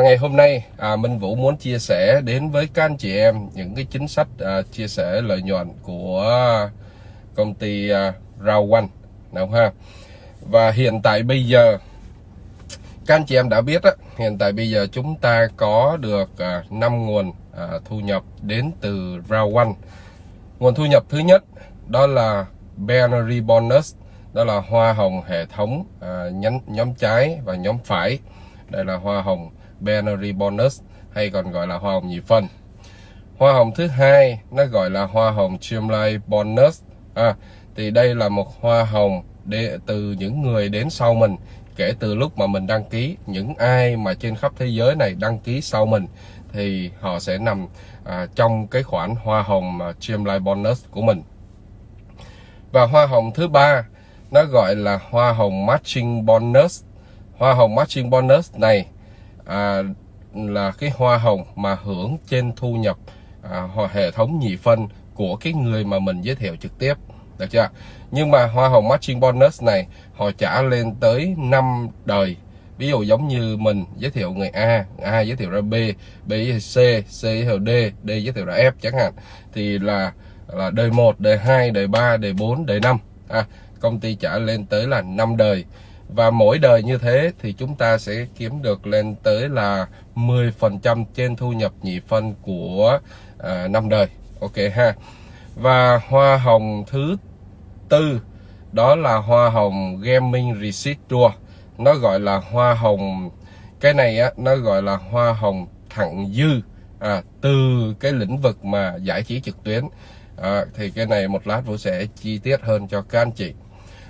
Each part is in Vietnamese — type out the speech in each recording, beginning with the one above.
ngày hôm nay Minh Vũ muốn chia sẻ đến với các anh chị em những cái chính sách chia sẻ lợi nhuận của công ty Rao One nào ha. Và hiện tại bây giờ các anh chị em đã biết hiện tại bây giờ chúng ta có được 5 nguồn thu nhập đến từ Rao One. Nguồn thu nhập thứ nhất đó là Binary Bonus, đó là hoa hồng hệ thống nhóm trái và nhóm phải. Đây là hoa hồng Binary Bonus hay còn gọi là hoa hồng nhị phân. Hoa hồng thứ hai nó gọi là hoa hồng Streamline Bonus. Thì đây là một hoa hồng từ những người đến sau mình kể từ lúc mà mình đăng ký. Những ai mà trên khắp thế giới này đăng ký sau mình thì họ sẽ nằm trong cái khoản hoa hồng Streamline Bonus của mình. Và hoa hồng thứ ba nó gọi là hoa hồng Matching Bonus. Hoa hồng Matching Bonus này là cái hoa hồng mà hưởng trên thu nhập hệ thống nhị phân của cái người mà mình giới thiệu trực tiếp, được chưa? Nhưng mà hoa hồng Matching Bonus này họ trả lên tới 5 đời. Ví dụ giống như mình giới thiệu người A giới thiệu ra B giới thiệu C giới thiệu D giới thiệu ra F chẳng hạn, thì là đời 1, đời 2, đời 3, đời 4, đời 5. Công ty trả lên tới là 5 đời. Và mỗi đời như thế thì chúng ta sẽ kiếm được lên tới là 10% trên thu nhập nhị phân của 5 đời. Ok ha. Và hoa hồng thứ tư đó là hoa hồng Gaming Residual. Nó gọi là hoa hồng, cái này nó gọi là hoa hồng thặng dư từ cái lĩnh vực mà giải trí trực tuyến. Thì cái này một lát Vũ sẽ chi tiết hơn cho các anh chị.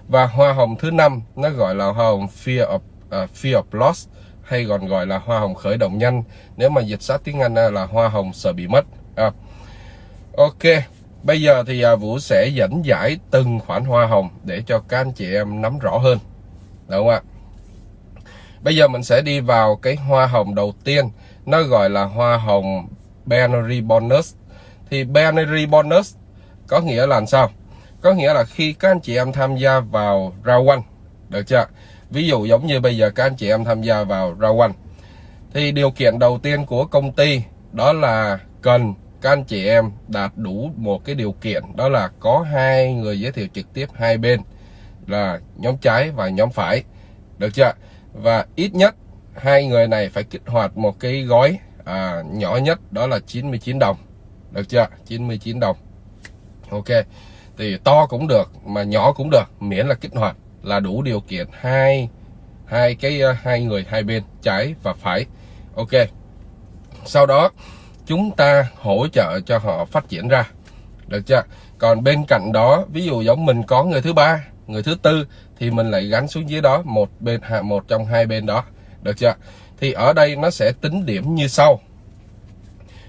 Và hoa hồng thứ năm nó gọi là hoa hồng Fear of Loss, hay còn gọi là hoa hồng khởi động nhanh. Nếu mà dịch sát tiếng Anh là hoa hồng sợ bị mất. Ok, bây giờ thì Vũ sẽ dẫn giải từng khoản hoa hồng để cho các anh chị em nắm rõ hơn, đúng không ạ? Bây giờ mình sẽ đi vào cái hoa hồng đầu tiên, nó gọi là hoa hồng Binary Bonus. Thì Binary Bonus có nghĩa là sao? Có nghĩa là khi các anh chị em tham gia vào Rao One, được chưa? Ví dụ giống như bây giờ các anh chị em tham gia vào Rao One, thì điều kiện đầu tiên của công ty đó là cần các anh chị em đạt đủ một cái điều kiện, đó là có 2 người giới thiệu trực tiếp hai bên, là nhóm trái và nhóm phải, được chưa? Và ít nhất 2 người này phải kích hoạt một cái gói nhỏ nhất, đó là 99 đồng, được chưa? 99 đồng. Ok, thì to cũng được mà nhỏ cũng được, miễn là kích hoạt là đủ điều kiện hai người hai bên trái và phải. Ok, sau đó chúng ta hỗ trợ cho họ phát triển ra, được chưa? Còn bên cạnh đó, ví dụ giống mình có người thứ ba, người thứ tư, thì mình lại gắn xuống dưới đó một trong hai bên đó, được chưa? Thì ở đây nó sẽ tính điểm như sau.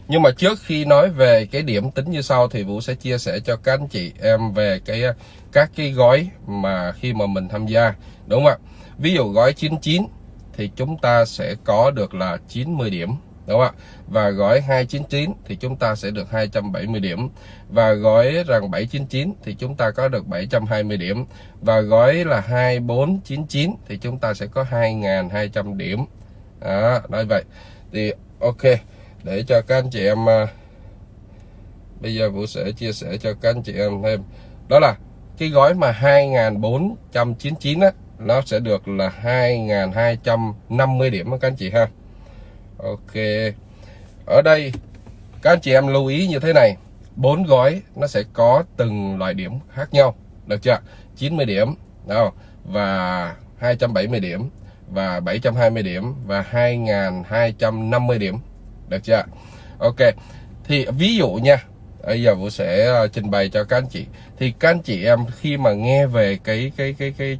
Nhưng mà trước khi nói về cái điểm tính như sau thì Vũ sẽ chia sẻ cho các anh chị em về các cái gói mà khi mà mình tham gia, đúng không ạ? Ví dụ gói 99 thì chúng ta sẽ có được là 90 điểm, đúng không ạ? Và gói 299 thì chúng ta sẽ được 270 điểm. Và gói rằng 799 thì chúng ta có được 720 điểm. Và gói là 2499 thì chúng ta sẽ có 2200 điểm. Nói vậy thì ok, để cho các anh chị em bây giờ Vũ sẽ chia sẻ cho các anh chị em thêm, đó là cái gói mà 2499 nó sẽ được là 2250 điểm các anh chị ha. Ok, ở đây các anh chị em lưu ý như thế này, 4 gói nó sẽ có từng loại điểm khác nhau, được chưa? 90 điểm đâu, và 270 điểm, và 720 điểm, và 2250 điểm, được chưa? Ok, thì ví dụ nha, bây giờ Vũ sẽ trình bày cho các anh chị. Thì các anh chị em khi mà nghe về cái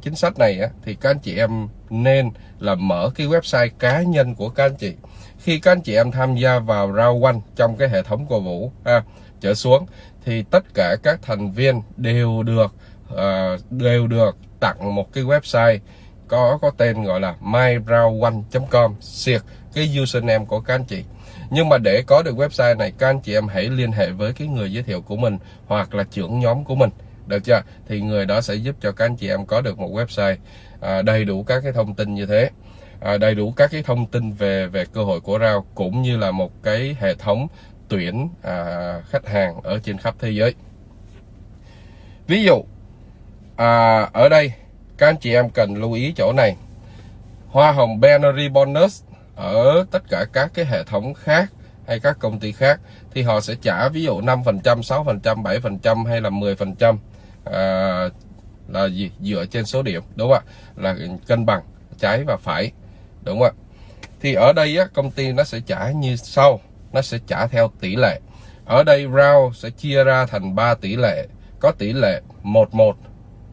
chính sách này thì các anh chị em nên là mở cái website cá nhân của các anh chị. Khi các anh chị em tham gia vào Rao One trong cái hệ thống của Vũ trở xuống, thì tất cả các thành viên đều được tặng một cái website có tên gọi là myraoone.com, siệt cái username của các anh chị. Nhưng mà để có được website này, các anh chị em hãy liên hệ với cái người giới thiệu của mình hoặc là trưởng nhóm của mình, được chưa? Thì người đó sẽ giúp cho các anh chị em có được một website đầy đủ các cái thông tin như thế. đầy đủ các cái thông tin về cơ hội của RAW, cũng như là một cái hệ thống tuyển khách hàng ở trên khắp thế giới. Ví dụ ở đây các anh chị em cần lưu ý chỗ này, hoa hồng binary bonus ở tất cả các cái hệ thống khác hay các công ty khác thì họ sẽ trả ví dụ 5%, 6%, 7% hay là 10%, là gì? Dựa trên số điểm, đúng không ạ? Là cân bằng trái và phải, đúng không ạ? Thì ở đây á, công ty nó sẽ trả như sau, nó sẽ trả theo tỷ lệ. Ở đây RAW sẽ chia ra thành 3 tỷ lệ, có tỷ lệ 11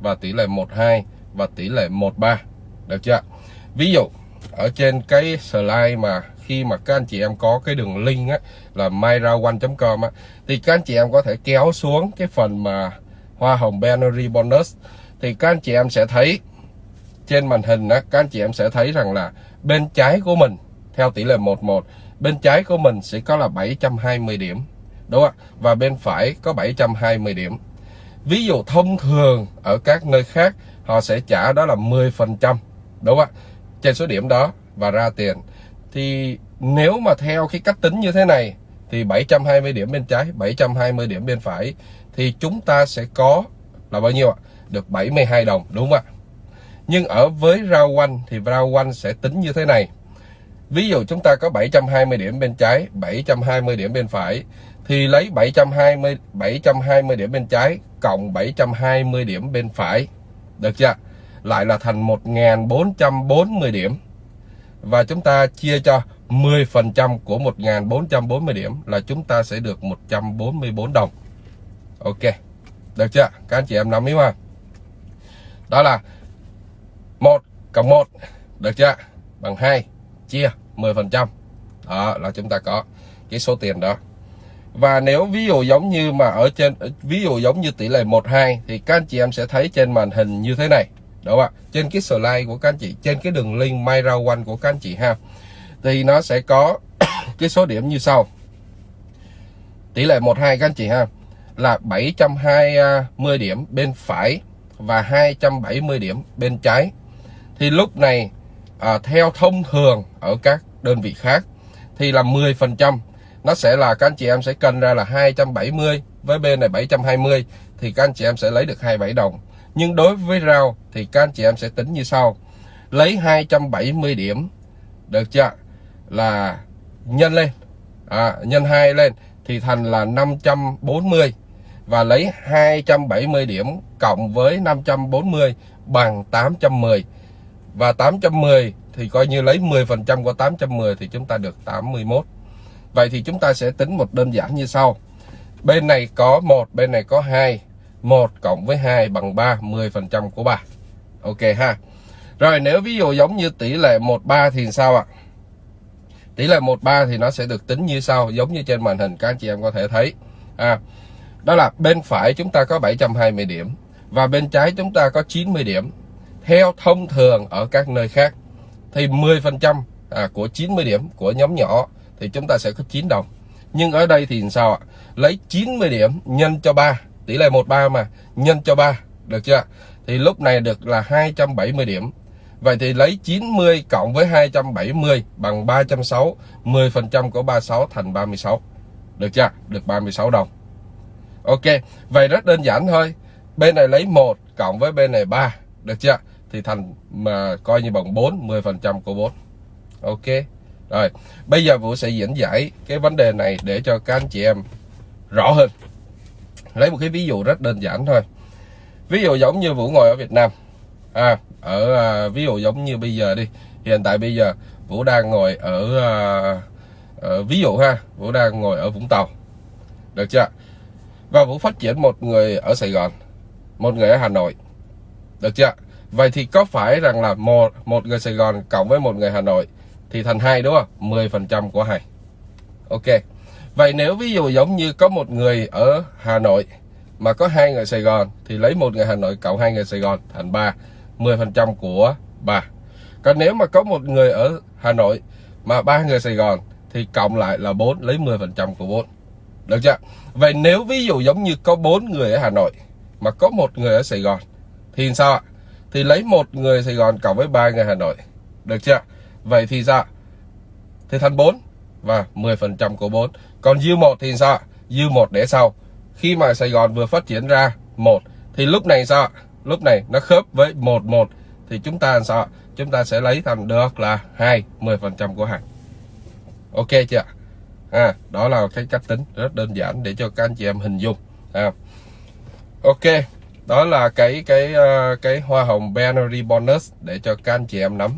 và tỷ lệ 12 và tỷ lệ 13, được chưa? Ví dụ ở trên cái slide mà khi mà các anh chị em có cái đường link á, là myraw1.com á, thì các anh chị em có thể kéo xuống cái phần mà hoa hồng binary bonus, thì các anh chị em sẽ thấy trên màn hình á, các anh chị em sẽ thấy rằng là bên trái của mình theo tỷ lệ 11, bên trái của mình sẽ có là 720 điểm, đúng không ạ? Và bên phải có 720 điểm. Ví dụ thông thường ở các nơi khác họ sẽ trả đó là 10%, đúng không ạ? Trên số điểm đó và ra tiền. Thì nếu mà theo cái cách tính như thế này thì 720 điểm bên trái, 720 điểm bên phải, thì chúng ta sẽ có là bao nhiêu ạ? Được 72 đồng, đúng không ạ? Nhưng ở với RAW1 thì RAW1 sẽ tính như thế này. Ví dụ chúng ta có 720 điểm bên trái, 720 điểm bên phải, thì lấy 720 điểm bên trái cộng 720 điểm bên phải, được chưa? Lại là thành 1440 điểm. Và chúng ta chia cho 10% của 1440 điểm là chúng ta sẽ được 144 đồng. Ok, được chưa? Các anh chị em nắm hiểu không? Đó là 1 cộng 1, được chưa? Bằng 2 chia 10%. Đó là chúng ta có cái số tiền đó. Và nếu ví dụ giống như mà ở trên, ví dụ giống như tỷ lệ 12 thì các anh chị em sẽ thấy trên màn hình như thế này, đúng không ạ? Trên cái slide của các anh chị, trên cái đường link myraw1 của các anh chị ha, thì nó sẽ có cái số điểm như sau. Tỷ lệ 12 các anh chị ha là 720 điểm bên phải và 270 điểm bên trái. Thì lúc này theo thông thường ở các đơn vị khác thì là 10%, nó sẽ là các anh chị em sẽ cân ra là 270 với bên này 720, thì các anh chị em sẽ lấy được 27 đồng. Nhưng đối với RAW thì các anh chị em sẽ tính như sau. Lấy 270 điểm, được chưa? Là nhân lên, nhân 2 lên thì thành là 540. Và lấy 270 điểm cộng với 540 bằng 810. Và 810 thì coi như lấy 10% của 810 thì chúng ta được 81. Vậy thì chúng ta sẽ tính một đơn giản như sau. Bên này có 1, bên này có 2. 1 cộng với 2 bằng 3, 10% của 3. Ok ha. Rồi nếu ví dụ giống như tỷ lệ 13 thì sao ạ? Tỷ lệ 13 thì nó sẽ được tính như sau, giống như trên màn hình các anh chị em có thể thấy. Đó là bên phải chúng ta có 720 điểm và bên trái chúng ta có 90 điểm. Theo thông thường ở các nơi khác thì 10% của 90 điểm của nhóm nhỏ thì chúng ta sẽ có 9 đồng. Nhưng ở đây thì sao ạ? Lấy 90 điểm nhân cho 3, tỷ lệ 13 mà, nhân cho 3, được chưa? Thì lúc này được là 270 điểm. Vậy thì lấy 90 cộng với 270 bằng 360, 10% của 36 thành 36. Được chưa? Được 36 đồng. Ok, vậy rất đơn giản thôi. Bên này lấy 1 cộng với bên này 3, được chưa? Thì thành mà coi như bằng 4, 10% của 4. Ok. Rồi, bây giờ Vũ sẽ diễn giải cái vấn đề này để cho các anh chị em rõ hơn. Lấy một cái ví dụ rất đơn giản thôi. Ví dụ giống như Vũ ngồi ở Việt Nam. Ví dụ giống như bây giờ đi. Hiện tại bây giờ Vũ đang ngồi ở ví dụ ha, Vũ đang ngồi ở Vũng Tàu. Được chưa? Và Vũ phát triển một người ở Sài Gòn, một người ở Hà Nội. Được chưa? Vậy thì có phải rằng là một người Sài Gòn cộng với một người Hà Nội thì thành 2, đúng không? 10% của 2. Ok. Vậy nếu ví dụ giống như có một người ở Hà Nội mà có 2 người Sài Gòn thì lấy một người Hà Nội cộng 2 người Sài Gòn thành 3, 10% của 3. Còn nếu mà có một người ở Hà Nội mà 3 người Sài Gòn thì cộng lại là 4, lấy 10% của 4. Được chưa? Vậy nếu ví dụ giống như có 4 người ở Hà Nội mà có một người ở Sài Gòn thì sao ạ? Thì lấy một người Sài Gòn cộng với 3 người Hà Nội. Được chưa? Vậy thì sao? Thì thành 4 và 10% của 4. Còn dư 1 thì sao? Dư 1 để sau. Khi mà Sài Gòn vừa phát triển ra 1 thì lúc này sao? Lúc này nó khớp với 11 thì chúng ta sao? Chúng ta sẽ lấy thành được là 2, 10% của hàng. Ok chưa? Đó là cái cách tính rất đơn giản để cho các anh chị em hình dung. Ok, đó là cái hoa hồng binary bonus để cho các anh chị em nắm.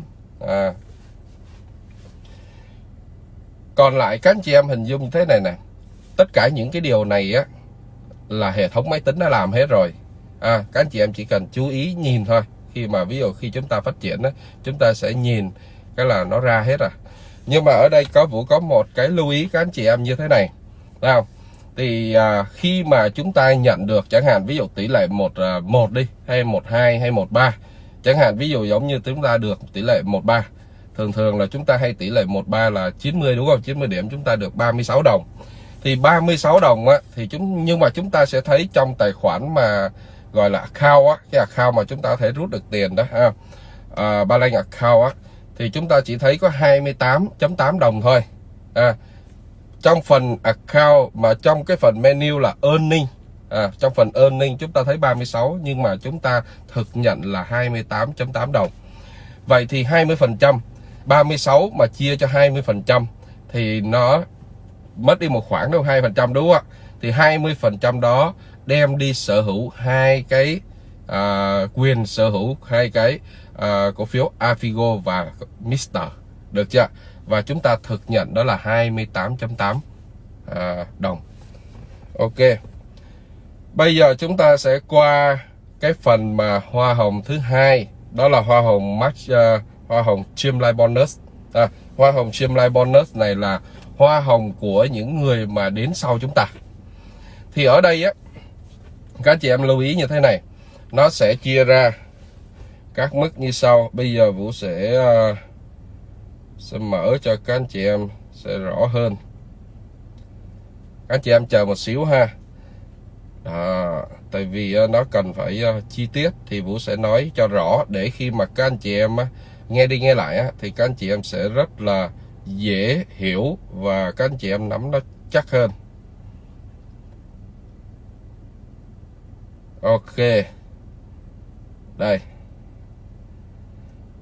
Còn lại các anh chị em hình dung thế này nè, tất cả những cái điều này á là hệ thống máy tính đã làm hết rồi. Các anh chị em chỉ cần chú ý nhìn thôi. Khi mà ví dụ khi chúng ta phát triển á, chúng ta sẽ nhìn cái là nó ra hết rồi. Nhưng mà ở đây Vũ có một cái lưu ý các anh chị em như thế này, thấy không? Thì khi mà chúng ta nhận được chẳng hạn ví dụ tỷ lệ 1 đi, hay 12 hay 13, chẳng hạn ví dụ giống như chúng ta được tỷ lệ 13, thường là chúng ta hay tỷ lệ 13 là 90 đúng không? 90 điểm chúng ta được 36 đồng. Thì 36 đồng á thì nhưng mà chúng ta sẽ thấy trong tài khoản mà gọi là account á, cái account mà chúng ta có thể rút được tiền đó ha. Balance account á thì chúng ta chỉ thấy có 28.8 đồng thôi. Trong phần account mà trong cái phần menu là earning, trong phần earning chúng ta thấy 36 nhưng mà chúng ta thực nhận là 28.8 đồng. Vậy thì 20%, 36 mà chia cho 20% thì nó mất đi một khoản đâu 2% đúng không ạ? Thì 20% đó đem đi sở hữu hai cái quyền sở hữu hai cái cổ phiếu Avigo và Mister, được chưa? Và chúng ta thực nhận đó là 28.8 đồng. Ok. Bây giờ chúng ta sẽ qua cái phần mà hoa hồng thứ hai, đó là hoa hồng hoa hồng Streamline Bonus. Hoa hồng Streamline Bonus này là hoa hồng của những người mà đến sau chúng ta. Thì ở đây á, các chị em lưu ý như thế này, nó sẽ chia ra các mức như sau. Bây giờ Vũ sẽ mở cho các anh chị em sẽ rõ hơn. Các anh chị em chờ một xíu ha. Tại vì nó cần phải chi tiết thì Vũ sẽ nói cho rõ để khi mà các anh chị em nghe đi nghe lại thì các anh chị em sẽ rất là dễ hiểu và các anh chị em nắm nó chắc hơn. Ok. Đây.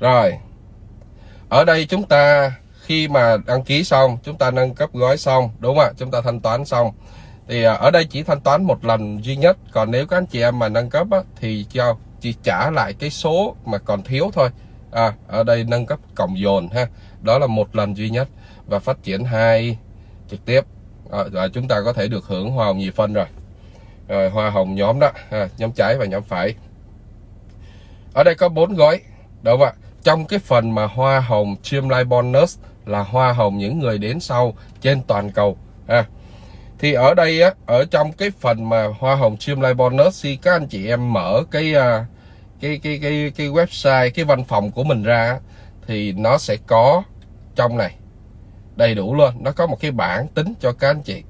Rồi. Ở đây chúng ta khi mà đăng ký xong, chúng ta nâng cấp gói xong, đúng không ạ? Chúng ta thanh toán xong. Thì ở đây chỉ thanh toán một lần duy nhất. Còn nếu các anh chị em mà nâng cấp thì chỉ trả lại cái số mà còn thiếu thôi. Ở đây nâng cấp cộng dồn ha. Đó là một lần duy nhất. Và phát triển 2 trực tiếp. Và chúng ta có thể được hưởng hoa hồng nhì phân rồi. Rồi hoa hồng nhóm đó, nhóm trái và nhóm phải. Ở đây có 4 gói, đúng không ạ? Trong cái phần mà hoa hồng Streamline Bonus là hoa hồng những người đến sau trên toàn cầu. Thì ở đây á, ở trong cái phần mà hoa hồng Streamline Bonus thì các anh chị em mở cái website, cái văn phòng của mình ra thì nó sẽ có trong này đầy đủ luôn. Nó có một cái bảng tính cho các anh chị.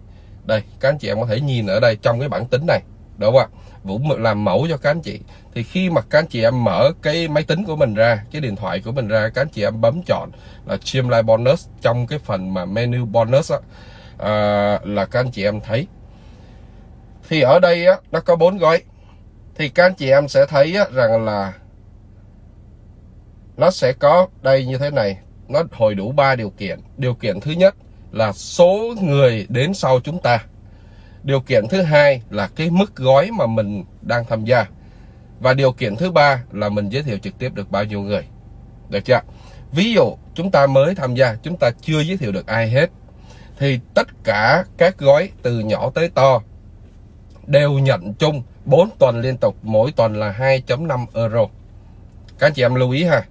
Đây, các anh chị em có thể nhìn ở đây trong cái bảng tính này, đúng không ạ? Vũ làm mẫu cho các anh chị. Thì khi mà các anh chị em mở cái máy tính của mình ra, cái điện thoại của mình ra, các anh chị em bấm chọn là Streamline Bonus trong cái phần mà menu bonus á, là các anh chị em thấy. Thì ở đây á, nó có 4 gói. Thì các anh chị em sẽ thấy á, rằng là nó sẽ có đây như thế này. Nó hồi đủ 3 điều kiện. Điều kiện thứ nhất là số người đến sau chúng ta. Điều kiện thứ hai là cái mức gói mà mình đang tham gia. Và điều kiện thứ ba là mình giới thiệu trực tiếp được bao nhiêu người. Được chưa? Ví dụ chúng ta mới tham gia, chúng ta chưa giới thiệu được ai hết, thì tất cả các gói từ nhỏ tới to đều nhận chung 4 tuần liên tục, mỗi tuần là 2.5 euro. Các anh chị em lưu ý ha.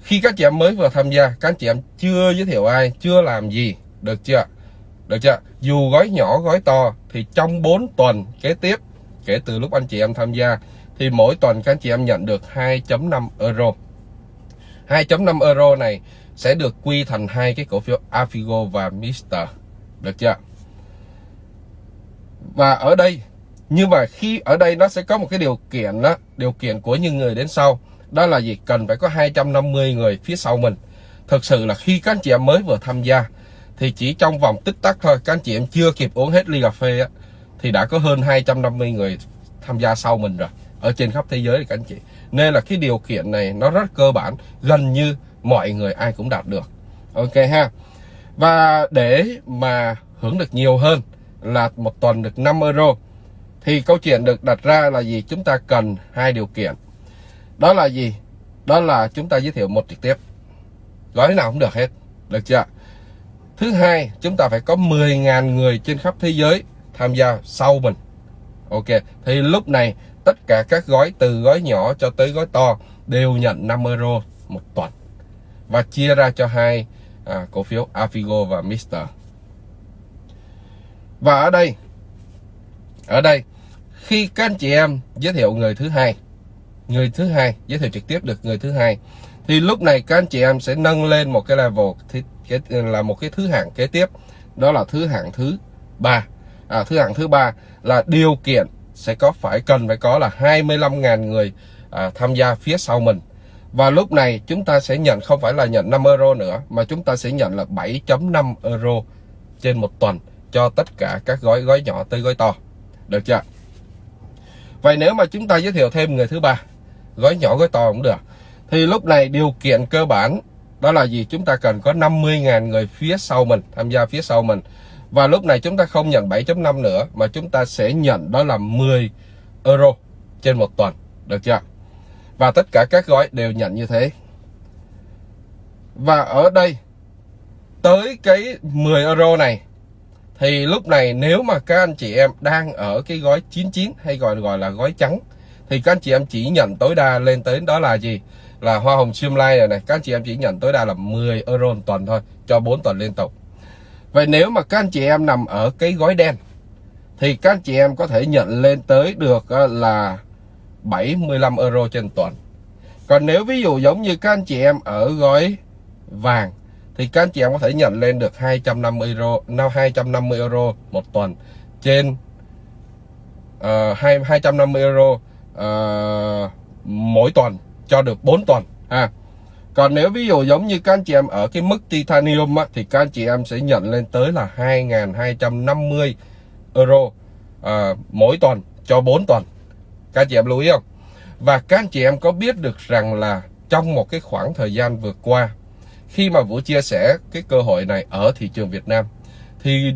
Khi các chị em mới vừa tham gia, các anh chị em chưa giới thiệu ai, chưa làm gì, được chưa? Được chưa? Dù gói nhỏ gói to thì trong 4 tuần kế tiếp, kể từ lúc anh chị em tham gia, thì mỗi tuần các anh chị em nhận được 2.5 euro. 2.5 euro này sẽ được quy thành hai cái cổ phiếu Avigo và Mister. Được chưa? Và ở đây, nhưng mà khi ở đây nó sẽ có một cái điều kiện đó, điều kiện của những người đến sau. Đó là gì? Cần phải có 250 người phía sau mình. thực sự là khi các anh chị em mới vừa tham gia thì chỉ trong vòng tích tắc thôi, các anh chị em chưa kịp uống hết ly cà phê á, thì đã có hơn 250 người tham gia sau mình rồi ở trên khắp thế giới các anh chị. Nên là cái điều kiện này nó rất cơ bản, gần như mọi người ai cũng đạt được. Ok ha. Và để mà hưởng được nhiều hơn là một tuần được 5 euro thì câu chuyện được đặt ra là gì? Chúng ta cần hai điều kiện. Đó là gì? Đó là chúng ta giới thiệu một trực tiếp, gói nào cũng được hết, được chưa? Thứ hai, chúng ta phải có 10.000 người trên khắp thế giới tham gia sau mình. Ok, thì lúc này tất cả các gói từ gói nhỏ cho tới gói to đều nhận 5 euro một tuần, và chia ra cho hai cổ phiếu Avigo và Mr. Và ở đây khi các anh chị em giới thiệu người thứ hai giới thiệu trực tiếp được người thứ hai, thì lúc này các anh chị em sẽ nâng lên một cái level, là một cái thứ hạng kế tiếp, đó là thứ hạng thứ ba. Thứ hạng thứ ba là điều kiện cần phải có là 25.000 người tham gia phía sau mình. Và lúc này chúng ta sẽ nhận không phải là nhận 5 euro nữa, mà chúng ta sẽ nhận là 7.5 euro trên một tuần cho tất cả các gói nhỏ tới gói to, được chưa? Vậy nếu mà chúng ta giới thiệu thêm người thứ ba, gói nhỏ gói to cũng được, thì lúc này điều kiện cơ bản đó là gì? Chúng ta cần có 50.000 người phía sau mình, tham gia phía sau mình. Và lúc này chúng ta không nhận 7.5 nữa, mà chúng ta sẽ nhận đó là 10 euro trên một tuần, được chưa? Và tất cả các gói đều nhận như thế. Và ở đây tới cái 10 euro này thì lúc này nếu mà các anh chị em đang ở cái gói 99 hay gọi là gói trắng, thì các anh chị em chỉ nhận tối đa lên tới đó là gì? Là hoa hồng Streamline này, các anh chị em chỉ nhận tối đa là 10 euro một tuần thôi cho 4 tuần liên tục. Vậy nếu mà các anh chị em nằm ở cái gói đen thì các anh chị em có thể nhận lên tới được là 75 euro trên tuần. Còn nếu ví dụ giống như các anh chị em ở gói vàng thì các anh chị em có thể nhận lên được 250 euro một tuần trên 250 euro mỗi tuần cho được 4 tuần ha. Còn nếu ví dụ giống như các anh chị em ở cái mức Titanium á, thì các anh chị em sẽ nhận lên tới là 2.250 euro mỗi tuần cho 4 tuần. Các anh chị em lưu ý không? Và các anh chị em có biết được rằng là trong một cái khoảng thời gian vừa qua, khi mà Vũ chia sẻ cái cơ hội này ở thị trường Việt Nam, thì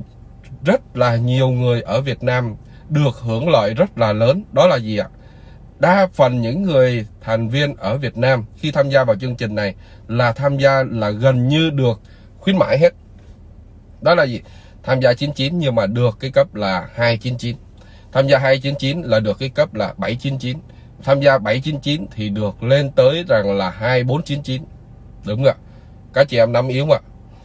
rất là nhiều người ở Việt Nam được hưởng lợi rất là lớn. Đó là gì ạ? Đa phần những người thành viên ở Việt Nam khi tham gia vào chương trình này là tham gia là gần như được khuyến mãi hết. Đó là gì? Tham gia 99 nhưng mà được cái cấp là 299. Tham gia 299 là được cái cấp là 799. Tham gia 799 thì được lên tới rằng là 2499. Đúng không ạ? Các chị em nắm yếu ạ.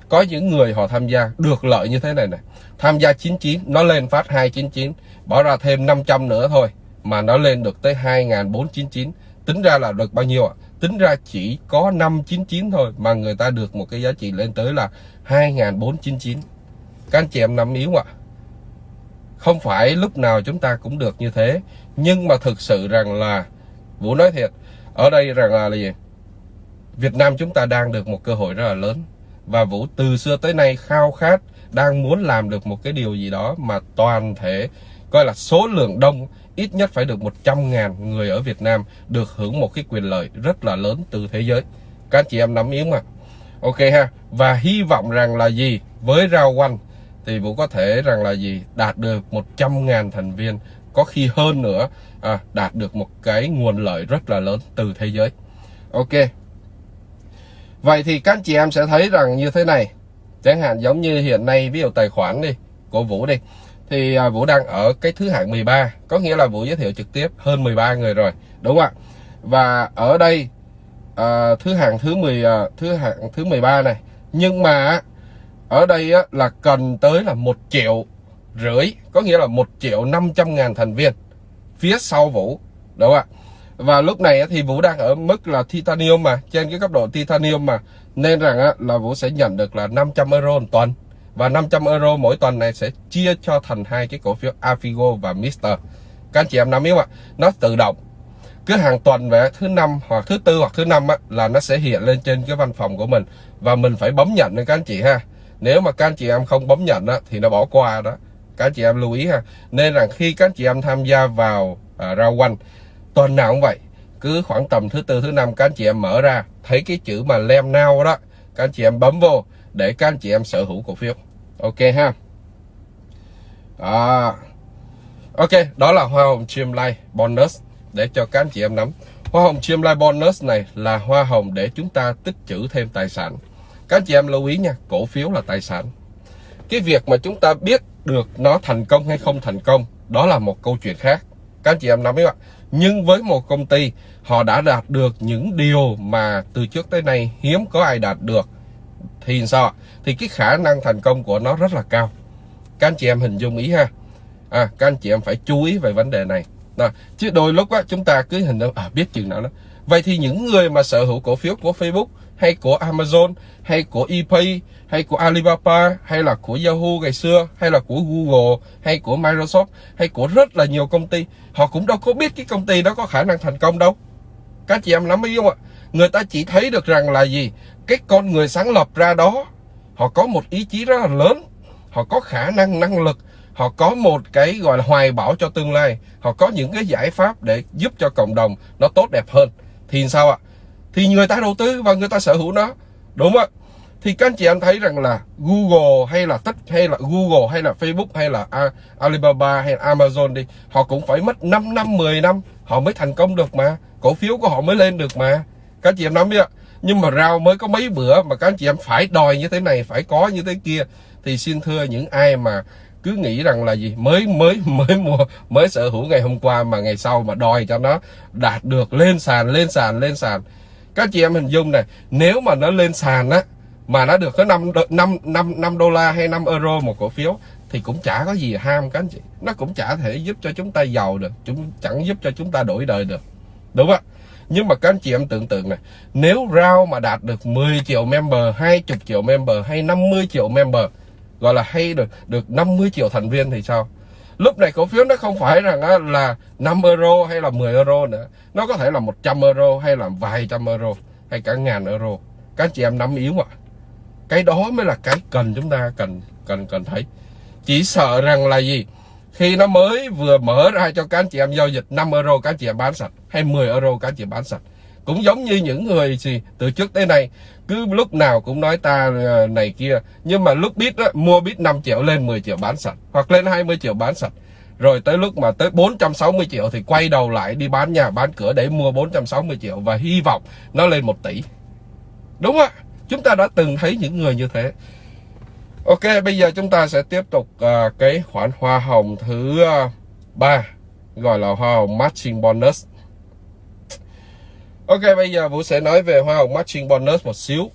Có những người họ tham gia được lợi như thế này này. Tham gia 99 nó lên phát 299, bỏ ra thêm 500 nữa thôi mà nó lên được tới 2.499. Tính ra là được bao nhiêu ạ? Tính ra chỉ có 599 thôi mà người ta được một cái giá trị lên tới là 2.499. Các anh chị em nắm yếu ạ. Không phải lúc nào chúng ta cũng được như thế, nhưng mà thực sự rằng là Vũ nói thiệt, ở đây rằng là gì? Việt Nam chúng ta đang được một cơ hội rất là lớn, và Vũ từ xưa tới nay khao khát đang muốn làm được một cái điều gì đó mà toàn thể coi là số lượng đông, ít nhất phải được 100.000 người ở Việt Nam được hưởng một cái quyền lợi rất là lớn từ thế giới. Các anh chị em nắm yếu mà. Ok ha. Và hy vọng rằng là gì? Với round one thì Vũ có thể rằng là gì? Đạt được 100.000 thành viên, có khi hơn nữa, đạt được một cái nguồn lợi rất là lớn từ thế giới. Ok. Vậy thì các anh chị em sẽ thấy rằng như thế này. Chẳng hạn giống như hiện nay, ví dụ tài khoản đi của Vũ đi, thì Vũ đang ở cái thứ hạng 13, có nghĩa là Vũ giới thiệu trực tiếp hơn 13 người rồi, đúng không ạ? Và ở đây thứ hạng thứ 13 này, nhưng mà ở đây là cần tới là 1,5 triệu, có nghĩa là 1.500.000 thành viên phía sau Vũ, đúng không ạ? Và lúc này thì Vũ đang ở mức là Titanium mà, trên cái cấp độ Titanium mà, nên rằng là Vũ sẽ nhận được là 500 euro một tuần. Và 500 euro mỗi tuần này sẽ chia cho thành hai cái cổ phiếu Avigo và Mr. Các anh chị em nắm yếu ạ, nó tự động. cứ hàng tuần về thứ năm hoặc thứ tư hoặc thứ năm á, là nó sẽ hiện lên trên cái văn phòng của mình, và mình phải bấm nhận đấy các anh chị ha. Nếu mà các anh chị em không bấm nhận á, thì nó bỏ qua đó, các anh chị em lưu ý ha. Nên là khi các anh chị em tham gia vào round one tuần nào cũng vậy, cứ khoảng tầm thứ tư thứ năm các anh chị em mở ra thấy cái chữ mà Lem Now đó, các anh chị em bấm vô để các anh chị em sở hữu cổ phiếu. Ok ha. Ok, đó là hoa hồng Streamline bonus để cho các anh chị em nắm. Hoa hồng Streamline bonus này là hoa hồng để chúng ta tích trữ thêm tài sản. Các anh chị em lưu ý nha, cổ phiếu là tài sản. Cái việc mà chúng ta biết được nó thành công hay không thành công, đó là một câu chuyện khác. Các anh chị em nắm biết ạ. Nhưng với một công ty, họ đã đạt được những điều mà từ trước tới nay hiếm có ai đạt được, thì sao ạ? Thì cái khả năng thành công của nó rất là cao. Các anh chị em hình dung ý ha. Các anh chị em phải chú ý về vấn đề này. Chứ đôi lúc á, chúng ta cứ hình dung biết chừng nào đó. Vậy thì những người mà sở hữu cổ phiếu của Facebook hay của Amazon hay của ePay hay của Alibaba hay là của Yahoo ngày xưa hay là của Google hay của Microsoft hay của rất là nhiều công ty, họ cũng đâu có biết cái công ty đó có khả năng thành công đâu. Các chị em nắm ý không ạ? Người ta chỉ thấy được rằng là gì? Cái con người sáng lập ra đó, họ có một ý chí rất là lớn, họ có khả năng năng lực, họ có một cái gọi là hoài bão cho tương lai, họ có những cái giải pháp để giúp cho cộng đồng nó tốt đẹp hơn. Thì sao ạ? Thì người ta đầu tư và người ta sở hữu nó, đúng không ạ? Thì các anh chị em thấy rằng là Google hay là Google hay là Facebook hay là Alibaba hay là Amazon đi, họ cũng phải mất 5 năm 10 năm họ mới thành công được mà, cổ phiếu của họ mới lên được mà. Các anh chị em nắm biết ạ. Nhưng mà rao mới có mấy bữa mà các anh chị em phải đòi như thế này, phải có như thế kia, thì xin thưa những ai mà cứ nghĩ rằng là gì mới sở hữu ngày hôm qua mà ngày sau mà đòi cho nó đạt được lên sàn. Các chị em hình dung này, nếu mà nó lên sàn á mà nó được có 5 đô la hay 5 euro một cổ phiếu thì cũng chả có gì ham các anh chị, nó cũng chả thể giúp cho chúng ta giàu được, chẳng giúp cho chúng ta đổi đời được, đúng không ạ? Nhưng mà các anh chị em tưởng tượng này, nếu RAO mà đạt được 10 triệu member, 20 triệu member hay 50 triệu member, gọi là hay được 50 triệu thành viên thì sao? Lúc này cổ phiếu nó không phải rằng là 5 euro hay là 10 euro nữa, nó có thể là 100 euro hay là vài trăm euro hay cả ngàn euro. Các anh chị em nắm yếu ạ. Cái đó mới là cái chúng ta cần thấy. Chỉ sợ rằng là gì? Khi nó mới vừa mở ra cho các anh chị em giao dịch 5 euro các anh chị em bán sạch, hay 10 euro các anh chị em bán sạch. Cũng giống như những người gì từ trước tới nay cứ lúc nào cũng nói ta này kia, nhưng mà lúc biết đó, mua biết 5 triệu lên 10 triệu bán sạch, hoặc lên 20 triệu bán sạch, rồi tới lúc mà tới 460 triệu thì quay đầu lại đi bán nhà bán cửa để mua 460 triệu và hy vọng nó lên 1 tỷ. Đúng không ạ? Chúng ta đã từng thấy những người như thế. Ok, bây giờ chúng ta sẽ tiếp tục cái khoản hoa hồng thứ 3, gọi là hoa hồng matching bonus. Ok, bây giờ Vũ sẽ nói về hoa hồng matching bonus một xíu.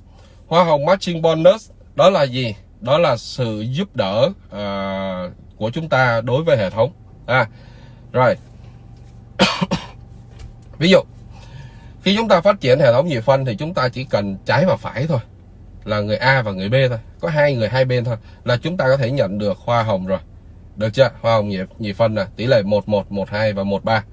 Hoa hồng matching bonus đó là gì? Đó là sự giúp đỡ của chúng ta đối với hệ thống. Rồi. Ví dụ, khi chúng ta phát triển hệ thống nhị phân thì chúng ta chỉ cần trái và phải thôi, là người A và người B thôi, có hai người hai bên thôi là chúng ta có thể nhận được hoa hồng rồi. Được chưa? Hoa hồng nhị phân là tỷ lệ 11, 12 và 13.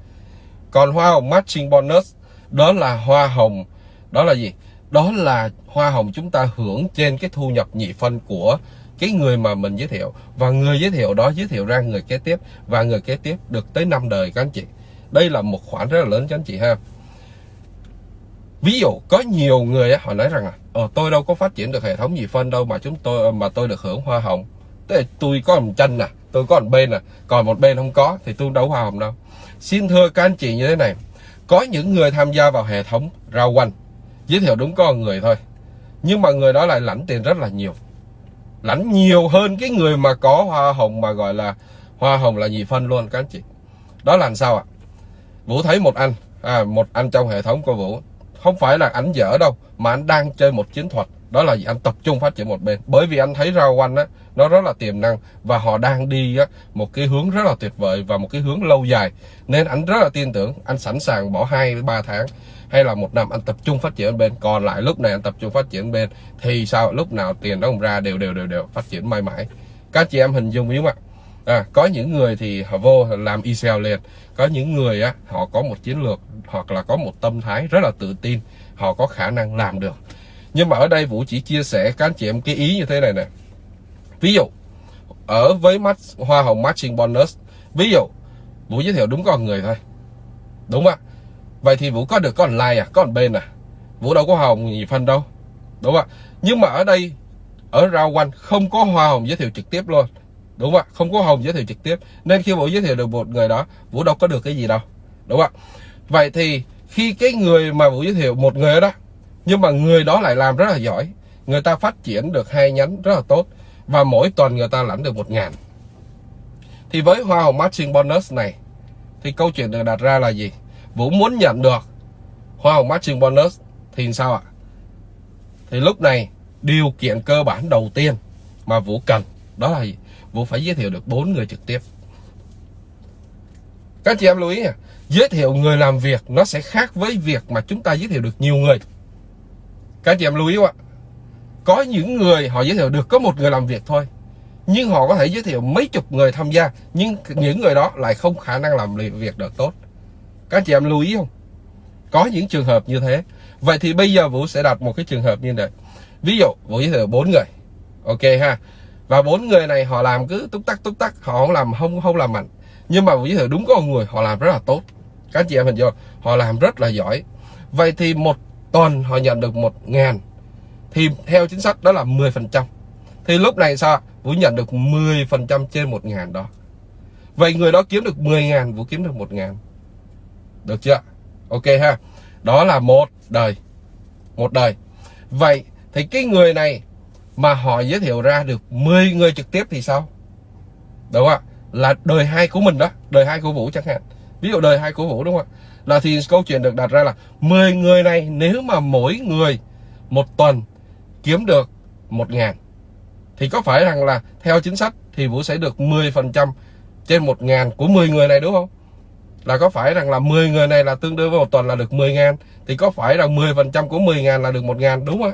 Còn hoa hồng matching bonus đó là hoa hồng, đó là gì? Đó là hoa hồng chúng ta hưởng trên cái thu nhập nhị phân của cái người mà mình giới thiệu, và người giới thiệu đó giới thiệu ra người kế tiếp, và người kế tiếp được tới 5 đời các anh chị. Đây là một khoản rất là lớn các anh chị ha. Ví dụ có nhiều người họ nói rằng là tôi đâu có phát triển được hệ thống nhị phân đâu mà tôi được hưởng hoa hồng. Tức là tôi có một chân nè, tôi có một bên nè, còn một bên không có thì tôi đâu có hoa hồng đâu. Xin thưa các anh chị như thế này, có những người tham gia vào hệ thống round one, giới thiệu đúng có một người thôi, nhưng mà người đó lại lãnh tiền rất là nhiều, lãnh nhiều hơn cái người mà có hoa hồng mà gọi là hoa hồng là nhị phân luôn các anh chị. Đó là làm sao ạ? Vũ thấy một anh trong hệ thống của Vũ, không phải là ảnh dở đâu, mà anh đang chơi một chiến thuật, đó là gì? Anh tập trung phát triển một bên, bởi vì anh thấy round one á nó rất là tiềm năng và họ đang đi một cái hướng rất là tuyệt vời và một cái hướng lâu dài, nên anh rất là tin tưởng. Anh sẵn sàng bỏ 2-3 tháng hay là 1 năm anh tập trung phát triển bên, còn lại lúc này anh tập trung phát triển bên thì sao? Lúc nào tiền nó không ra đều phát triển mãi mãi. Các chị em hình dung yếu ạ. Có những người thì họ vô làm e-sale liền, có những người á họ có một chiến lược hoặc là có một tâm thái rất là tự tin, họ có khả năng làm được. Nhưng mà ở đây Vũ chỉ chia sẻ các anh chị em cái ý như thế này nè. Ví dụ ở với hoa hồng matching bonus, ví dụ Vũ giới thiệu đúng con người thôi, đúng không ạ? Vậy thì Vũ có được con like có con bên Vũ đâu có hoa hồng gì phân đâu, đúng không ạ? Nhưng mà ở đây ở round one không có hoa hồng giới thiệu trực tiếp luôn, đúng không ạ? Không có hoa hồng giới thiệu trực tiếp, nên khi Vũ giới thiệu được một người đó, Vũ đâu có được cái gì đâu, đúng không ạ? Vậy thì khi cái người mà Vũ giới thiệu một người đó, nhưng mà người đó lại làm rất là giỏi, người ta phát triển được 2 nhánh rất là tốt, và mỗi tuần người ta lãnh được 1.000, thì với hoa hồng matching bonus này thì câu chuyện được đặt ra là gì? Vũ muốn nhận được hoa hồng matching bonus thì sao ạ? Thì lúc này điều kiện cơ bản đầu tiên mà Vũ cần đó là gì? Vũ phải giới thiệu được 4 người trực tiếp. Các chị em lưu ý giới thiệu người làm việc nó sẽ khác với việc mà chúng ta giới thiệu được nhiều người. Các chị em lưu ý ạ. Có những người họ giới thiệu được có một người làm việc thôi, nhưng họ có thể giới thiệu mấy chục người tham gia, nhưng những người đó lại không khả năng làm việc được tốt. Các chị em lưu ý không? Có những trường hợp như thế. Vậy thì bây giờ Vũ sẽ đặt một cái trường hợp như này. Ví dụ Vũ giới thiệu 4 người, ok ha, và 4 người này họ làm cứ túc tắc, họ không làm mạnh, nhưng mà Vũ giới thiệu đúng có một người họ làm rất là tốt. Các chị em hình dung, họ làm rất là giỏi. Vậy thì một tuần họ nhận được 1.000, thì theo chính sách đó là 10%. Thì lúc này sao? Vũ nhận được 10% trên 1.000 đó. Vậy người đó kiếm được 10.000, Vũ kiếm được 1.000. Được chưa? Ok ha. Đó là một đời. Vậy thì cái người này mà họ giới thiệu ra được 10 người trực tiếp thì sao? Đúng không ạ? Là đời 2 của mình đó, đời 2 của Vũ chẳng hạn. Ví dụ đời 2 của Vũ, đúng không ạ? Là thì câu chuyện được đặt ra là 10 người này nếu mà mỗi người một tuần kiếm được 1.000, thì có phải rằng là theo chính sách thì Vũ sẽ được 10% trên 1.000 của 10 người này, đúng không? Là có phải rằng là 10 người này là tương đương với một tuần là được 10.000, thì có phải rằng 10% của 10.000 là được 1.000, đúng không?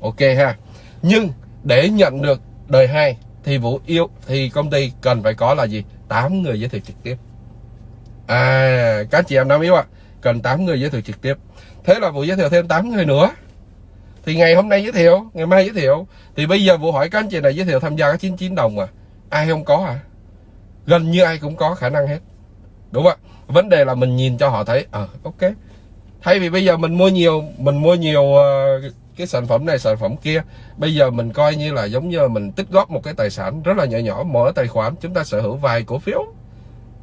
Ok ha. Nhưng để nhận được đời 2 thì Vũ yêu thì công ty cần phải có là gì? 8 người giới thiệu trực tiếp. Các chị em đã biết ạ, cần 8 người giới thiệu trực tiếp. Thế là Vũ giới thiệu thêm 8 người nữa. Thì ngày hôm nay giới thiệu, ngày mai giới thiệu. Thì bây giờ Vũ hỏi các anh chị này giới thiệu tham gia có 99 đồng ai không có hả? Gần như ai cũng có khả năng hết, đúng không ạ? Vấn đề là mình nhìn cho họ thấy ok. Thay vì bây giờ mình mua nhiều cái sản phẩm này sản phẩm kia, bây giờ mình coi như là giống như mình tích góp một cái tài sản rất là nhỏ, mở tài khoản, chúng ta sở hữu vài cổ phiếu,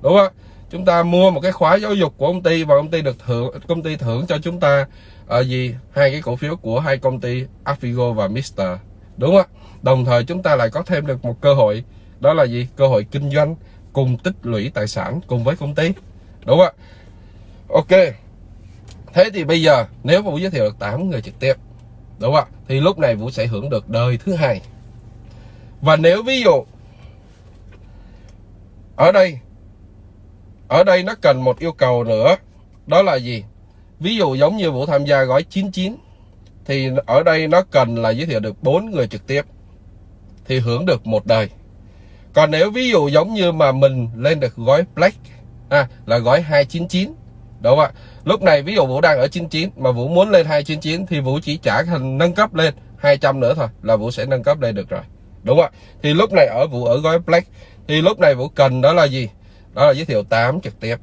đúng không? Chúng ta mua một cái khóa giáo dục của công ty và công ty thưởng cho chúng ta 2 cái cổ phiếu của 2 công ty Afigo và Mister, đúng không? Đồng thời chúng ta lại có thêm được một cơ hội, đó là gì? Cơ hội kinh doanh cùng tích lũy tài sản cùng với công ty, đúng không? Ok. Thế thì bây giờ nếu Vũ giới thiệu được 8 người trực tiếp, đúng không? Thì lúc này Vũ sẽ hưởng được đời thứ 2. Và nếu ví dụ ở đây nó cần một yêu cầu nữa, đó là gì? Ví dụ giống như Vũ tham gia gói 99, thì ở đây nó cần là giới thiệu được 4 người trực tiếp thì hưởng được một đời. Còn nếu ví dụ giống như mà mình lên được gói Black là gói 299, đúng không ạ? Lúc này ví dụ Vũ đang ở 99 mà Vũ muốn lên 299 thì Vũ chỉ trả thành nâng cấp lên 200 nữa thôi là Vũ sẽ nâng cấp lên được rồi, đúng không ạ? Thì lúc này Vũ ở gói Black thì lúc này Vũ cần đó là gì? Đó là giới thiệu 8 trực tiếp.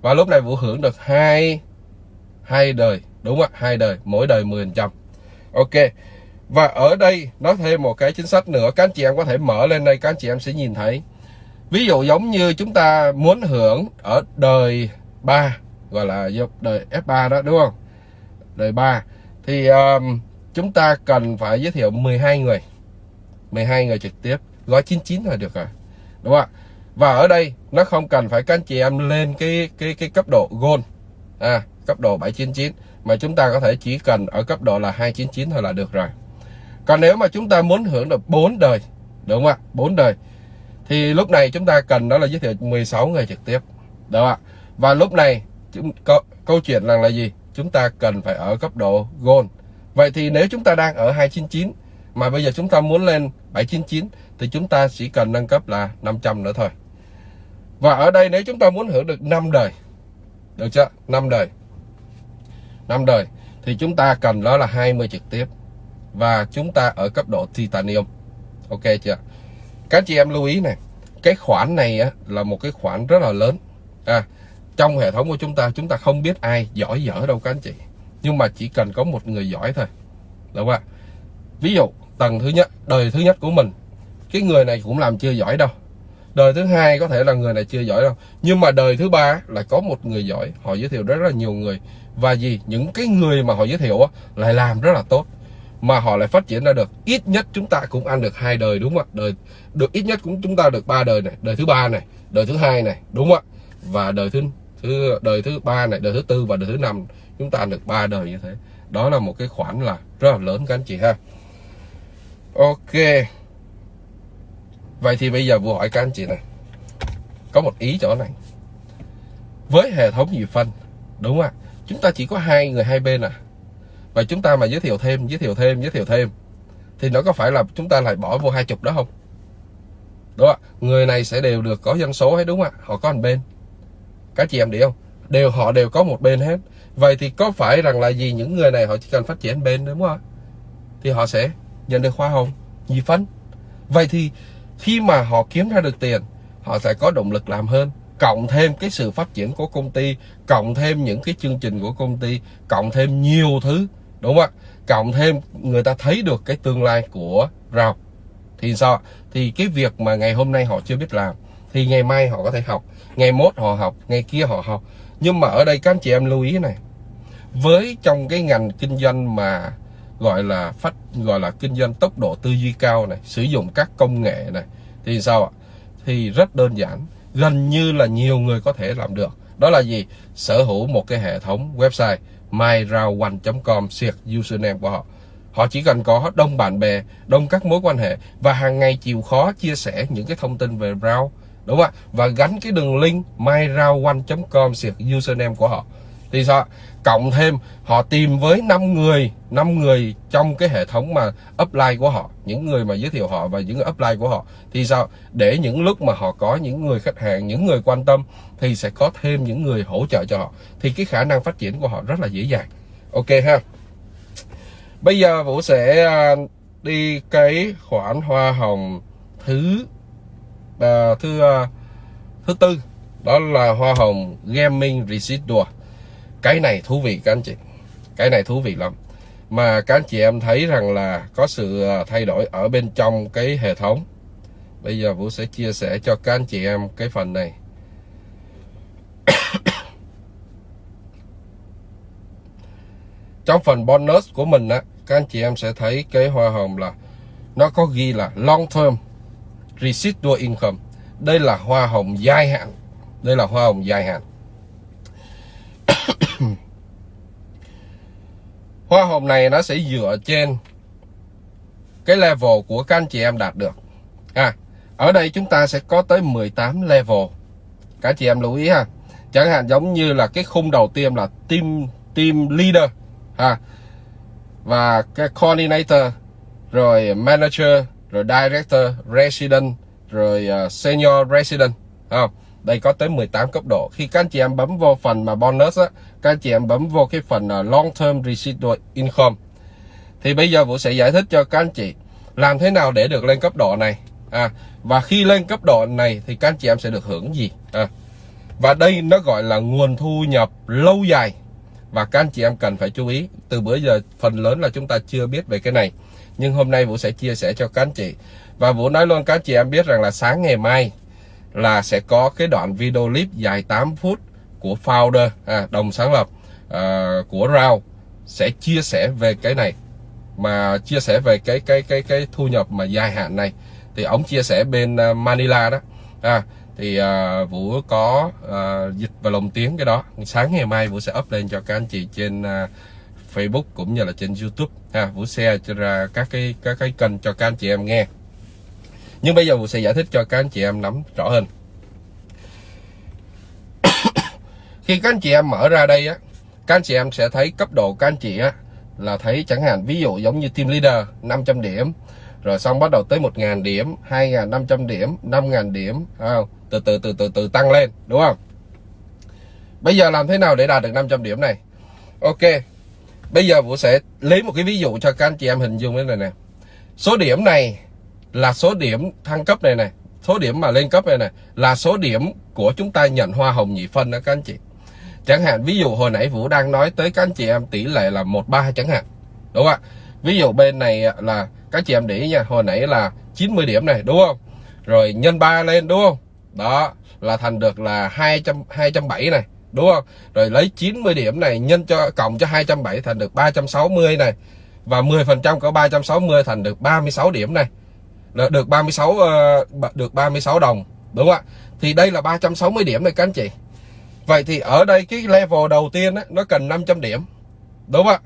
Và lúc này Vũ hưởng được hai đời, đúng không ạ? 2 đời, mỗi đời 10%. Ok. Và ở đây nó thêm một cái chính sách nữa, các anh chị em có thể mở lên đây, các anh chị em sẽ nhìn thấy. Ví dụ giống như chúng ta muốn hưởng ở đời 3, gọi là đời F3 đó, đúng không? Đời 3 thì chúng ta cần phải giới thiệu 12 người trực tiếp, gói 99 là được rồi, đúng không ạ? Và ở đây nó không cần phải các anh chị em lên cái cấp độ Gold, cấp độ 799, mà chúng ta có thể chỉ cần ở cấp độ là 299 thôi là được rồi. Còn nếu mà chúng ta muốn hưởng được 4 đời, đúng không ạ? 4 đời thì lúc này chúng ta cần đó là giới thiệu 16 người trực tiếp, đúng không ạ? Và lúc này câu chuyện là gì? Chúng ta cần phải ở cấp độ Gold. Vậy thì nếu chúng ta đang ở 299 Mà bây giờ chúng ta muốn lên 799 thì chúng ta chỉ cần nâng cấp là 500 nữa thôi. Và ở đây nếu chúng ta muốn hưởng được 5 đời, được chưa? 5 đời thì chúng ta cần đó là 20 trực tiếp. Và chúng ta ở cấp độ Titanium. Ok chưa? Các anh chị em lưu ý này, cái khoản này á, là một cái khoản rất là lớn. Trong hệ thống của chúng ta không biết ai giỏi dở đâu các anh chị. Nhưng mà chỉ cần có một người giỏi thôi, đúng không ạ? Ví dụ tầng thứ nhất, đời thứ nhất của mình, cái người này cũng làm chưa giỏi đâu. Đời thứ hai có thể là người này chưa giỏi đâu. Nhưng mà đời thứ ba là có một người giỏi, họ giới thiệu rất là nhiều người. Và những cái người mà họ giới thiệu á, lại làm rất là tốt, mà họ lại phát triển ra được. Ít nhất chúng ta cũng ăn được 2 đời, đúng không ạ? Được ít nhất cũng chúng ta được 3 đời này, đời thứ ba này, đời thứ hai này, đúng không ạ? Và đời thứ ba này, đời thứ tư và đời thứ năm chúng ta ăn được 3 đời như thế. Đó là một cái khoản là rất là lớn các anh chị ha. Ok. Vậy thì bây giờ Vũ hỏi các anh chị này, có một ý chỗ này. Với hệ thống nhị phân, đúng không ạ? Chúng ta chỉ có 2 người 2 bên Và chúng ta mà giới thiệu thêm thì nó có phải là chúng ta lại bỏ vô 20 đó không? Đúng không ạ? Người này sẽ đều được có doanh số hết, đúng không ạ? Họ có một bên. Các chị em biết không? Họ đều có một bên hết. Vậy thì có phải rằng là những người này họ chỉ cần phát triển bên, đúng không ạ? Thì họ sẽ nhận được hoa hồng nhị phân. Vậy thì khi mà họ kiếm ra được tiền, họ sẽ có động lực làm hơn. Cộng thêm cái sự phát triển của công ty, cộng thêm những cái chương trình của công ty, cộng thêm nhiều thứ, đúng không ạ? Cộng thêm người ta thấy được cái tương lai của Rao. Thì sao? Thì cái việc mà ngày hôm nay họ chưa biết làm, thì ngày mai họ có thể học, ngày mốt họ học, ngày kia họ học. Nhưng mà ở đây các anh chị em lưu ý này, với trong cái ngành kinh doanh mà gọi là kinh doanh tốc độ tư duy cao này, sử dụng các công nghệ này, thì sao ạ? Thì rất đơn giản, gần như là nhiều người có thể làm được. Đó là gì? Sở hữu một cái hệ thống website myraoone.com username của họ. Họ chỉ cần có đông bạn bè, đông các mối quan hệ, và hàng ngày chịu khó chia sẻ những cái thông tin về Rao, đúng không ạ? Và gắn cái đường link myraoone.com username của họ. Thì sao? Cộng thêm họ tìm với 5 người trong cái hệ thống mà upline của họ, những người mà giới thiệu họ và những người upline của họ. Thì sao? Để những lúc mà họ có những người khách hàng, những người quan tâm, thì sẽ có thêm những người hỗ trợ cho họ. Thì cái khả năng phát triển của họ rất là dễ dàng. Ok ha. Bây giờ Vũ sẽ đi cái khoản hoa hồng thứ tư. Đó là hoa hồng Gaming Residual. Cái này thú vị các anh chị. Cái này thú vị lắm. Mà các anh chị em thấy rằng là có sự thay đổi ở bên trong cái hệ thống. Bây giờ Vũ sẽ chia sẻ cho các anh chị em cái phần này. Trong phần bonus của mình á, các anh chị em sẽ thấy cái hoa hồng là nó có ghi là long term residual income. Đây là hoa hồng dài hạn. Đây là hoa hồng dài hạn. Hoa hồng này nó sẽ dựa trên cái level của các anh chị em đạt được. Ở đây chúng ta sẽ có tới 18 level. Các anh chị em lưu ý ha. Chẳng hạn giống như là cái khung đầu tiên là team leader và cái coordinator, rồi manager, rồi director, resident, rồi senior resident. Đây có tới 18 cấp độ. Khi các anh chị em bấm vô phần mà bonus á, các anh chị em bấm vô cái phần long term residual income. Thì bây giờ Vũ sẽ giải thích cho các anh chị làm thế nào để được lên cấp độ này. Và khi lên cấp độ này thì các anh chị em sẽ được hưởng gì. Và đây nó gọi là nguồn thu nhập lâu dài. Và các anh chị em cần phải chú ý. Từ bữa giờ phần lớn là chúng ta chưa biết về cái này, nhưng hôm nay Vũ sẽ chia sẻ cho các anh chị. Và Vũ nói luôn các anh chị em biết rằng là sáng ngày mai là sẽ có cái đoạn video clip dài 8 phút của founder, đồng sáng lập của Rao, sẽ chia sẻ về cái này, mà chia sẻ về cái thu nhập mà dài hạn này. Thì ông chia sẻ bên Manila đó. Thì Vũ có dịch vào lồng tiếng cái đó. Sáng ngày mai Vũ sẽ up lên cho các anh chị trên Facebook cũng như là trên YouTube. Vũ share cho ra các cái kênh cho các anh chị em nghe. Nhưng bây giờ Vũ sẽ giải thích cho các anh chị em nắm rõ hơn. Khi các anh chị em mở ra đây á, các anh chị em sẽ thấy cấp độ các anh chị á là thấy chẳng hạn ví dụ giống như team leader 500 điểm, rồi xong bắt đầu tới 1.000 điểm, 2.500 điểm, 5.000 điểm, từ từ tăng lên, đúng không? Bây giờ làm thế nào để đạt được 500 điểm này? Ok, bây giờ Vũ sẽ lấy một cái ví dụ cho các anh chị em hình dung thế này nè. Số điểm này là số điểm thăng cấp này này, số điểm mà lên cấp này này là số điểm của chúng ta nhận hoa hồng nhị phân đó các anh chị. Chẳng hạn ví dụ hồi nãy Vũ đang nói tới các anh chị em tỷ lệ là 1:3 chẳng hạn, đúng không ạ? Ví dụ bên này là các chị em để ý nha, hồi nãy là 90 điểm này, đúng không? Rồi nhân 3 lên, đúng không? Đó là thành được là 270 này, đúng không? Rồi lấy 90 điểm này nhân cho cộng cho 270 thành được 360 này, và 10% của 360 thành được 36 điểm này, là được 36 đồng, đúng không ạ? Thì đây là 360 điểm này các anh chị. Vậy thì ở đây cái level đầu tiên á, nó cần 500 điểm, đúng không ạ?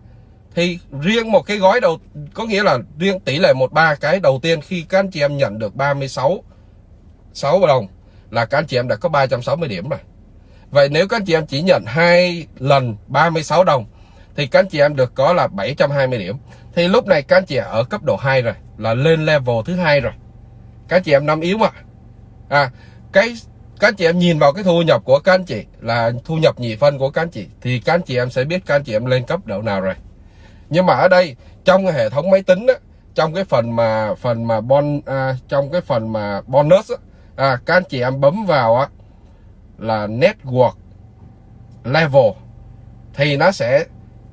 Thì riêng một cái gói đầu, có nghĩa là riêng tỷ lệ 1:3 cái đầu tiên khi các anh chị em nhận được 36 đồng là các anh chị em đã có 360 điểm rồi. Vậy nếu các anh chị em chỉ nhận 2 lần 36 đồng thì các anh chị em được có là 720 điểm. Thì lúc này các anh chị ở cấp độ 2 rồi, là lên level thứ 2 rồi. Các anh chị em nắm yếu mà. Các anh chị em nhìn vào cái thu nhập của các anh chị là thu nhập nhị phân của các anh chị, thì các anh chị em sẽ biết các anh chị em lên cấp độ nào rồi. Nhưng mà ở đây trong cái hệ thống máy tính á, trong cái phần mà bonus á, các anh chị em bấm vào á là network level thì nó sẽ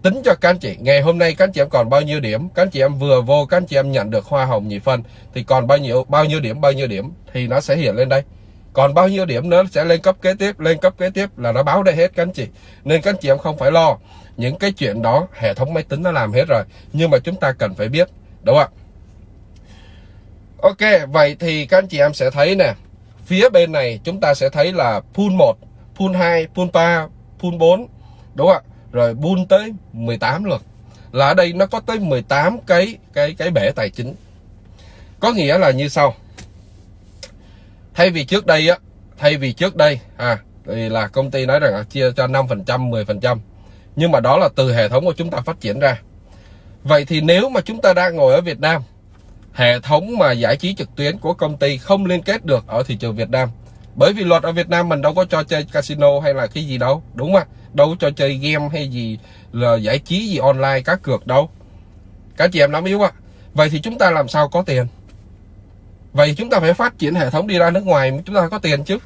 tính cho các anh chị ngày hôm nay các anh chị em còn bao nhiêu điểm. Các anh chị em vừa vô các anh chị em nhận được hoa hồng nhị phân thì còn bao nhiêu điểm thì nó sẽ hiện lên đây. Còn bao nhiêu điểm nữa sẽ lên cấp kế tiếp là nó báo đây hết các anh chị. Nên các anh chị em không phải lo, những cái chuyện đó hệ thống máy tính nó làm hết rồi, nhưng mà chúng ta cần phải biết, đúng không ạ? Ok, vậy thì các anh chị em sẽ thấy nè, phía bên này chúng ta sẽ thấy là pool 1, pool 2, pool 3, pool 4, đúng không ạ? Rồi pool tới 18 luôn. Là ở đây nó có tới 18 cái bể tài chính. Có nghĩa là như sau. Thay vì trước đây thì là công ty nói rằng là chia cho 5%, 10%. Nhưng mà đó là từ hệ thống của chúng ta phát triển ra. Vậy thì nếu mà chúng ta đang ngồi ở Việt Nam, hệ thống mà giải trí trực tuyến của công ty không liên kết được ở thị trường Việt Nam. Bởi vì luật ở Việt Nam mình đâu có cho chơi casino hay là cái gì đâu, đúng không? Đâu có cho chơi game hay gì là giải trí gì online cá cược đâu. Các chị em nắm yếu ạ. Vậy thì chúng ta làm sao có tiền? Vậy chúng ta phải phát triển hệ thống đi ra nước ngoài chúng ta có tiền chứ,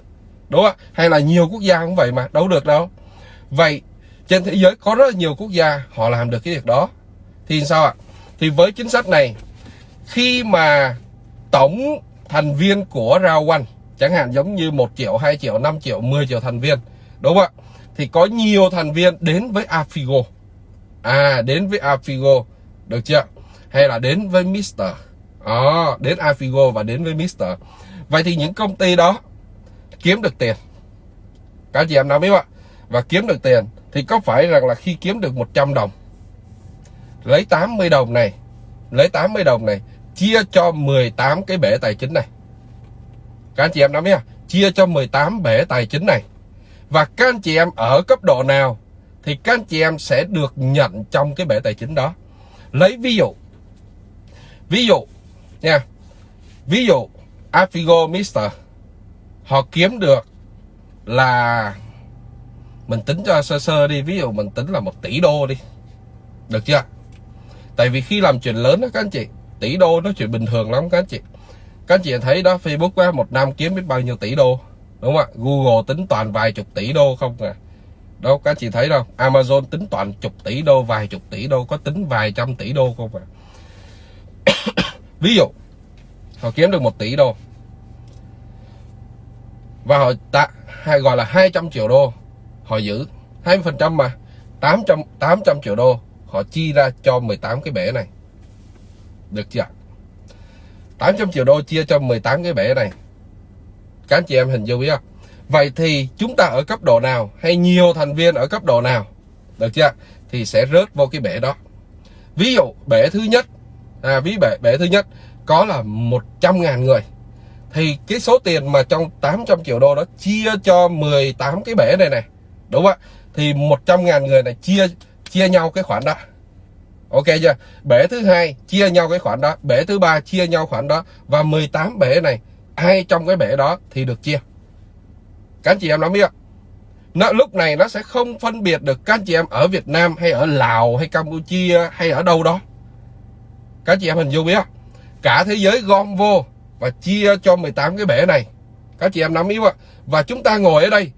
đúng không? Hay là nhiều quốc gia cũng vậy mà, đâu được đâu. Vậy trên thế giới có rất là nhiều quốc gia họ làm được cái việc đó. Thì sao ạ? Thì với chính sách này, khi mà tổng thành viên của Round One chẳng hạn giống như 1 triệu, 2 triệu, 5 triệu, 10 triệu thành viên, đúng không ạ? Thì có nhiều thành viên đến với Afigo. Đến với Afigo, được chưa? Hay là đến với Mr. Đến Afigo và đến với Mr. Vậy thì những công ty đó kiếm được tiền. Các chị em nào biết ạ? Và kiếm được tiền thì có phải rằng là khi kiếm được 100 đồng, lấy 80 đồng này chia cho 18 cái bể tài chính này. Các anh chị em nắm nhá, chia cho 18 bể tài chính này. Và các anh chị em ở cấp độ nào thì các anh chị em sẽ được nhận trong cái bể tài chính đó. Lấy ví dụ nha. Ví dụ Afigo Mr. họ kiếm được là, mình tính cho sơ đi, ví dụ mình tính là 1 tỷ đô đi. Được chưa? Tại vì khi làm chuyện lớn đó các anh chị, tỷ đô nó chuyện bình thường lắm các anh chị. Các anh chị thấy đó, Facebook á, một năm kiếm biết bao nhiêu tỷ đô, đúng không ạ? Google tính toàn vài chục tỷ đô không à. Đâu các anh chị thấy đâu, Amazon tính toàn chục tỷ đô, vài chục tỷ đô, có tính vài trăm tỷ đô không à. Ví dụ họ kiếm được 1 tỷ đô và họ gọi là 200 triệu đô họ giữ 20% mà 800 triệu đô họ chi ra cho 18 cái bể này. Được chưa? 800 triệu đô chia cho 18 cái bể này. Các anh chị em hình dung biết không? Vậy thì chúng ta ở cấp độ nào, hay nhiều thành viên ở cấp độ nào, được chưa? Thì sẽ rớt vô cái bể đó. Ví dụ bể thứ nhất, bể thứ nhất có là 100.000 người. Thì cái số tiền mà trong 800 triệu đô đó chia cho 18 cái bể này này, đúng không ạ? Thì 100.000 người này chia nhau cái khoản đó. Ok chưa? Bể thứ hai chia nhau cái khoản đó, bể thứ ba chia nhau khoản đó, và 18 bể này ai trong cái bể đó thì được chia. Các anh chị em nắm biết không? Lúc này nó sẽ không phân biệt được các anh chị em ở Việt Nam hay ở Lào hay Campuchia hay ở đâu đó. Các anh chị em hình dung biết không? Cả thế giới gom vô và chia cho 18 cái bể này. Các anh chị em nắm ý không? Và chúng ta ngồi ở đây,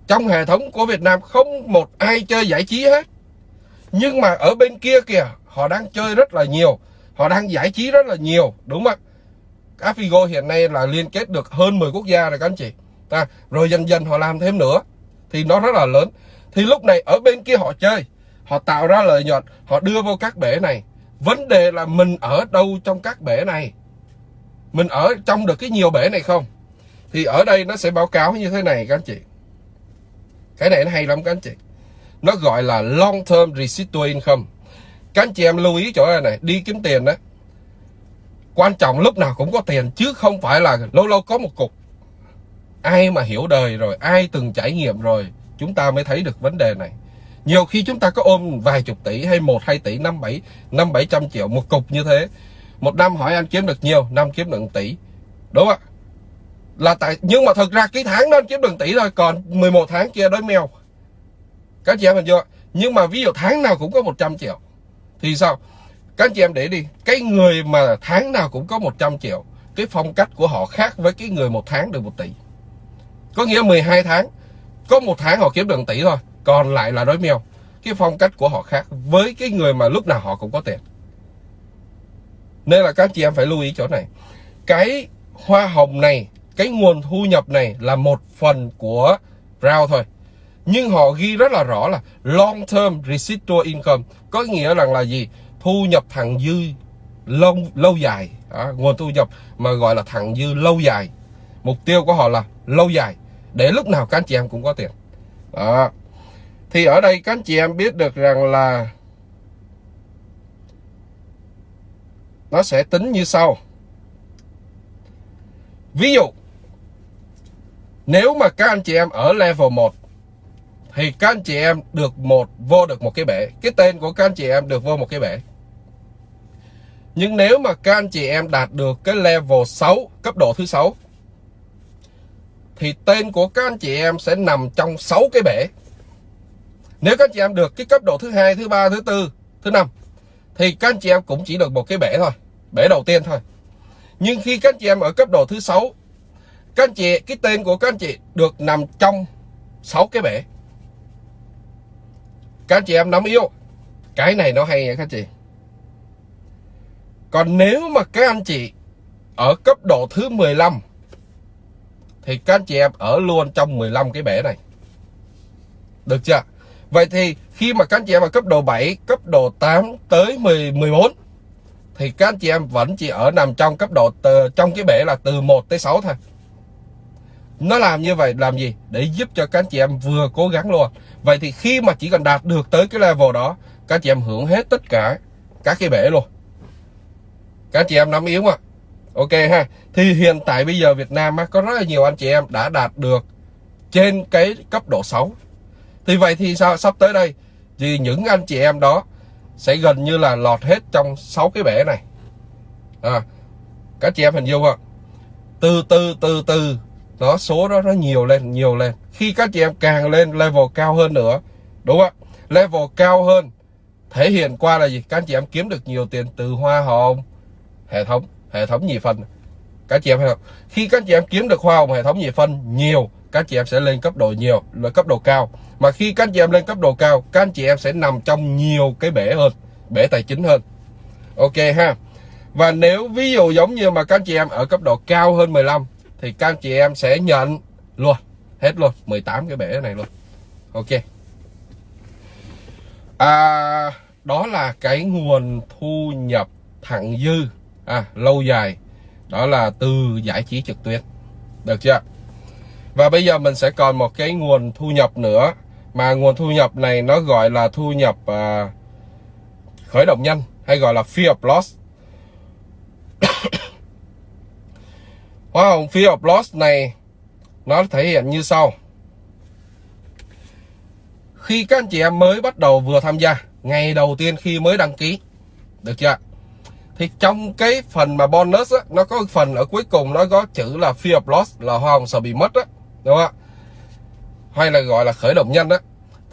trong hệ thống của Việt Nam không một ai chơi giải trí hết. Nhưng mà ở bên kia kìa, họ đang chơi rất là nhiều, họ đang giải trí rất là nhiều, đúng không ạ? Afigo hiện nay là liên kết được hơn 10 quốc gia rồi các anh chị. Rồi dần dần họ làm thêm nữa, thì nó rất là lớn. Thì lúc này ở bên kia họ chơi, họ tạo ra lợi nhuận, họ đưa vô các bể này. Vấn đề là mình ở đâu trong các bể này? Mình ở trong được cái nhiều bể này không? Thì ở đây nó sẽ báo cáo như thế này các anh chị. Cái này nó hay lắm các anh chị. Nó gọi là long term residual income. Các anh chị em lưu ý chỗ này, đi kiếm tiền đó, quan trọng lúc nào cũng có tiền, chứ không phải là lâu lâu có một cục. Ai mà hiểu đời rồi, ai từng trải nghiệm rồi, chúng ta mới thấy được vấn đề này. Nhiều khi chúng ta có ôm vài chục tỷ hay 1-2 tỷ, 500-700 triệu một cục như thế. Một năm hỏi anh kiếm được nhiều, năm kiếm được 1 tỷ. Đúng không ạ? Nhưng mà thật ra cái tháng đó anh kiếm được 1 tỷ thôi, còn 11 tháng kia đói mèo. Các chị em hình chưa? Nhưng mà ví dụ tháng nào cũng có 100 triệu thì sao? Các anh chị em để đi, cái người mà tháng nào cũng có 100 triệu, cái phong cách của họ khác với cái người một tháng được 1 tỷ. Có nghĩa 12 tháng, có một tháng họ kiếm được 1 tỷ thôi, còn lại là đói mèo. Cái phong cách của họ khác với cái người mà lúc nào họ cũng có tiền. Nên là các anh chị em phải lưu ý chỗ này. Cái hoa hồng này, cái nguồn thu nhập này là một phần của Brown thôi. Nhưng họ ghi rất là rõ là long term residual income. Có nghĩa là gì? Thu nhập thặng dư lâu dài. Nguồn thu nhập mà gọi là thặng dư lâu dài. Mục tiêu của họ là lâu dài, để lúc nào các anh chị em cũng có tiền. Đó. Thì ở đây các anh chị em biết được rằng là nó sẽ tính như sau. Ví dụ, nếu mà các anh chị em ở level 1 thì các anh chị em vô được một cái bể. Cái tên của các anh chị em được vô một cái bể. Nhưng nếu mà các anh chị em đạt được cái level 6, cấp độ thứ 6, thì tên của các anh chị em sẽ nằm trong 6 cái bể. Nếu các anh chị em được cái cấp độ thứ 2, thứ 3, thứ 4, thứ 5 thì các anh chị em cũng chỉ được một cái bể thôi, bể đầu tiên thôi. Nhưng khi các anh chị em ở cấp độ thứ 6, cái tên của các anh chị được nằm trong 6 cái bể. Các anh chị em nắm yếu. Cái này nó hay nha các anh chị. Còn nếu mà các anh chị ở cấp độ thứ 15 thì các anh chị em ở luôn trong 15 cái bể này. Được chưa? Vậy thì khi mà các anh chị em ở cấp độ 7, cấp độ 8 tới 14 thì các anh chị em vẫn chỉ ở nằm trong cấp độ trong cái bể là từ 1 tới 6 thôi. Nó làm như vậy làm gì? Để giúp cho các anh chị em vừa cố gắng luôn. Vậy thì khi mà chỉ cần đạt được tới cái level đó, các anh chị em hưởng hết tất cả các cái bể luôn. Các anh chị em nắm yếu mà. Ok ha. Thì hiện tại bây giờ Việt Nam có rất là nhiều anh chị em đã đạt được trên cái cấp độ 6. Thì vậy thì sao? Sắp tới đây thì những anh chị em đó sẽ gần như là lọt hết trong 6 cái bể này. Các chị em hình dung không? Từ từ nó số đó nó nhiều lên. Khi các chị em càng lên level cao hơn nữa, đúng không ạ? Level cao hơn thể hiện qua là gì? Các anh chị em kiếm được nhiều tiền từ hoa hồng hệ thống nhị phân. Các chị em thấy không? Khi các chị em kiếm được hoa hồng hệ thống nhị phân nhiều, các chị em sẽ lên cấp độ nhiều, là cấp độ cao. Mà khi các chị em lên cấp độ cao, các anh chị em sẽ nằm trong nhiều cái bể hơn, bể tài chính hơn. Ok ha. Và nếu ví dụ giống như mà các anh chị em ở cấp độ cao hơn 15 thì các anh chị em sẽ nhận luôn hết luôn 18 cái bể này luôn. Ok. Đó là cái nguồn thu nhập thặng dư lâu dài. Đó là từ giải trí trực tuyến. Được chưa? Và bây giờ mình sẽ còn một cái nguồn thu nhập nữa. Mà nguồn thu nhập này nó gọi là thu nhập khởi động nhanh, hay gọi là Fear of Loss. Hoa hồng Fear of Loss này nó thể hiện như sau. Khi các anh chị em mới bắt đầu vừa tham gia, ngày đầu tiên khi mới đăng ký, được chưa? Thì trong cái phần mà bonus á, nó có phần ở cuối cùng nó có chữ là fear of loss, là hoa hồng sợ bị mất á, đúng không ạ? Hay là gọi là khởi động nhanh á.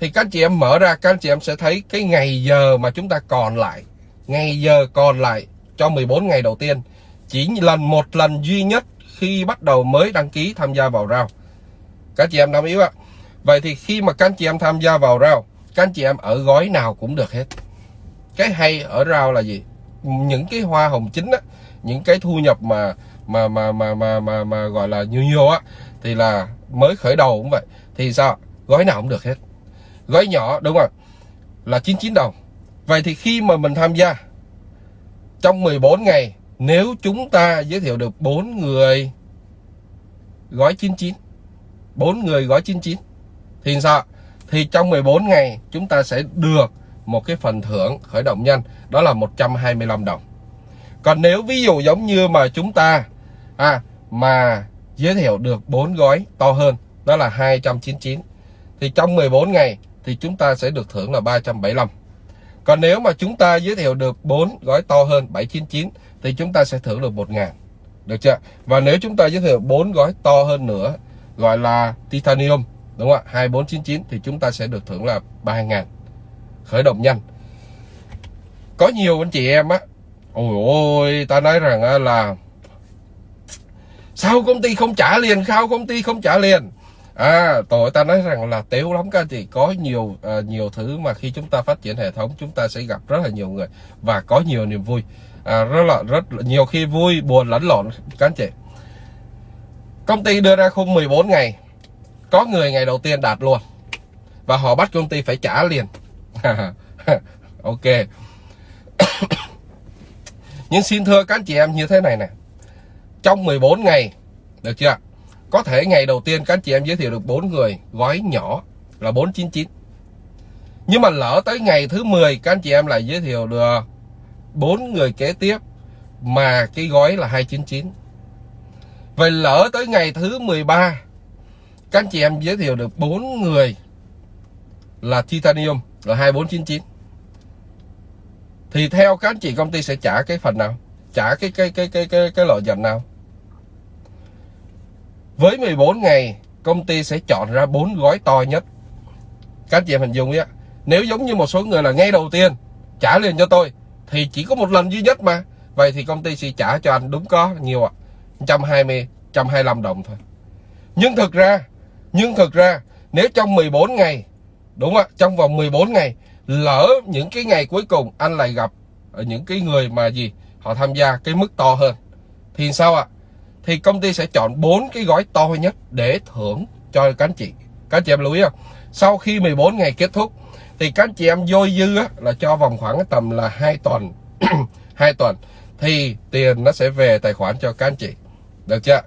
Thì các anh chị em mở ra, các anh chị em sẽ thấy cái ngày giờ mà chúng ta còn lại, ngày giờ còn lại cho 14 ngày đầu tiên, chỉ một lần duy nhất khi bắt đầu mới đăng ký tham gia vào round. Các anh chị em nắm ý ạ. Vậy thì khi mà các anh chị em tham gia vào round, các anh chị em ở gói nào cũng được hết. Cái hay ở round là gì? Những cái hoa hồng chính á, những cái thu nhập mà gọi là nhiều á, thì là mới khởi đầu cũng vậy. Thì sao? Gói nào cũng được hết. Gói nhỏ đúng không? Là 99 đồng. Vậy thì khi mà mình tham gia trong 14 ngày, nếu chúng ta giới thiệu được 4 người gói 99, 4 người gói 99 thì sao? Thì trong 14 ngày chúng ta sẽ được một cái phần thưởng khởi động nhanh, đó là 125 đồng. Còn nếu ví dụ giống như mà chúng ta mà giới thiệu được 4 gói to hơn, đó là 299, thì trong 14 ngày thì chúng ta sẽ được thưởng là 375. Còn nếu mà chúng ta giới thiệu được 4 gói to hơn 799 thì chúng ta sẽ thưởng được 1.000. Được chưa? Và nếu chúng ta giới thiệu 4 gói to hơn nữa, gọi là Titanium, đúng không ạ? 2499 thì chúng ta sẽ được thưởng là 3.000. Khởi động nhanh. Có nhiều anh chị em á, ôi ta nói rằng là sao công ty không trả liền, sao công ty không trả liền. Tội ta nói rằng là tếu lắm các anh chị. Có nhiều thứ mà khi chúng ta phát triển hệ thống, chúng ta sẽ gặp rất là nhiều người và có nhiều niềm vui, rất nhiều khi vui buồn lẫn lộn các anh chị. Công ty đưa ra khung 14 ngày, có người ngày đầu tiên đạt luôn và họ bắt công ty phải trả liền. Ok. Nhưng xin thưa các anh chị em như thế này nè, trong 14 ngày, được chưa? Có thể ngày đầu tiên các anh chị em giới thiệu được 4 người gói nhỏ là 499. Nhưng mà lỡ tới ngày thứ 10 các anh chị em lại giới thiệu được 4 người kế tiếp mà cái gói là 299. Vậy lỡ tới ngày thứ 13 các anh chị em giới thiệu được 4 người là Titanium là 2499. Thì theo các anh chị, công ty sẽ trả cái phần nào? Trả cái lợi nhuận nào? Với 14 ngày, công ty sẽ chọn ra 4 gói to nhất. Các anh chị em hình dung nhé. Nếu giống như một số người là ngay đầu tiên trả liền cho tôi, thì chỉ có một lần duy nhất mà. Vậy thì công ty sẽ trả cho anh đúng có nhiều ạ, 120, 125 đồng thôi. Nhưng thực ra nếu trong 14 ngày, đúng không ạ, trong vòng 14 ngày, lỡ những cái ngày cuối cùng anh lại gặp những cái người mà họ tham gia cái mức to hơn, thì sao ạ? Thì công ty sẽ chọn 4 cái gói to nhất để thưởng cho các anh chị. Các anh chị em lưu ý không? Sau khi 14 ngày kết thúc thì các anh chị em dôi dư là cho vòng khoảng tầm là 2 tuần 2 tuần thì tiền nó sẽ về tài khoản cho các anh chị. Được chưa?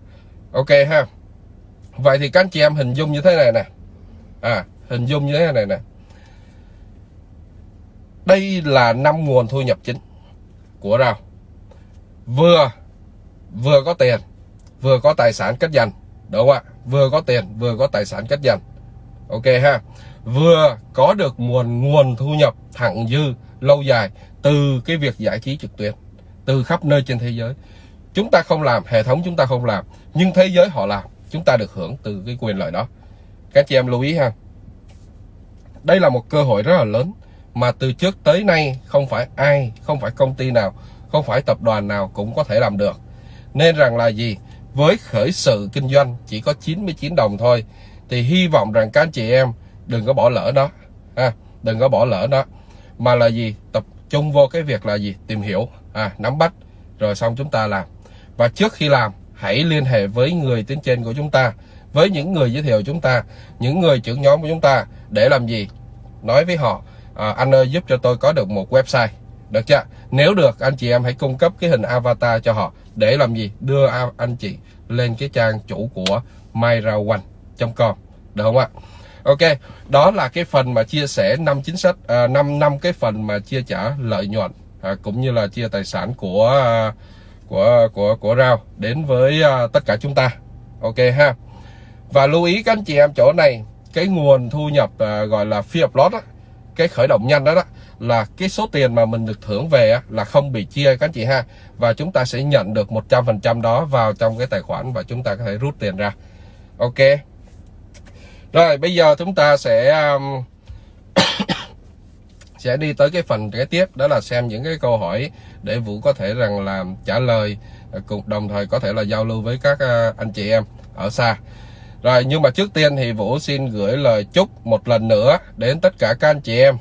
Ok ha. Vậy thì các anh chị em hình dung như thế này nè. Hình dung như thế này nè. Đây là 5 nguồn thu nhập chính của Rao. Vừa có tiền, vừa có tài sản cất dành, đúng không ạ? Vừa có tiền, vừa có tài sản cất dành. Ok ha. Vừa có được nguồn thu nhập thặng dư lâu dài từ cái việc giải trí trực tuyến từ khắp nơi trên thế giới. Chúng ta không làm, hệ thống chúng ta không làm, nhưng thế giới họ làm, chúng ta được hưởng từ cái quyền lợi đó. Các chị em lưu ý ha. Đây là một cơ hội rất là lớn mà từ trước tới nay không phải công ty nào, không phải tập đoàn nào cũng có thể làm được. Nên rằng là với khởi sự kinh doanh chỉ có 99 đồng thôi, thì hy vọng rằng các anh chị em đừng có bỏ lỡ nó, đừng có bỏ lỡ nó, mà là tập trung vô cái việc là tìm hiểu, nắm bắt, rồi xong chúng ta làm. Và trước khi làm, hãy liên hệ với người tuyến trên của chúng ta, với những người giới thiệu chúng ta, những người trưởng nhóm của chúng ta, để làm nói với họ, anh ơi giúp cho tôi có được một website, được chưa? Nếu được, anh chị em hãy cung cấp cái hình avatar cho họ để làm đưa anh chị lên cái trang chủ của myraoone.com, được không ạ? Ok, đó là cái phần mà chia sẻ 5 chính sách, 5 cái phần mà chia trả lợi nhuận, cũng như là chia tài sản của Rao đến với tất cả chúng ta. Ok ha. Và lưu ý các anh chị em chỗ này, cái nguồn thu nhập gọi là fear of loss, cái khởi động nhanh đó, là cái số tiền mà mình được thưởng về á, là không bị chia các anh chị ha, và chúng ta sẽ nhận được 100% đó vào trong cái tài khoản và chúng ta có thể rút tiền ra. Ok, rồi bây giờ chúng ta sẽ đi tới cái phần kế tiếp, đó là xem những cái câu hỏi để Vũ có thể rằng là trả lời, cùng đồng thời có thể là giao lưu với các anh chị em ở xa. Rồi, nhưng mà trước tiên thì Vũ xin gửi lời chúc một lần nữa đến tất cả các anh chị em.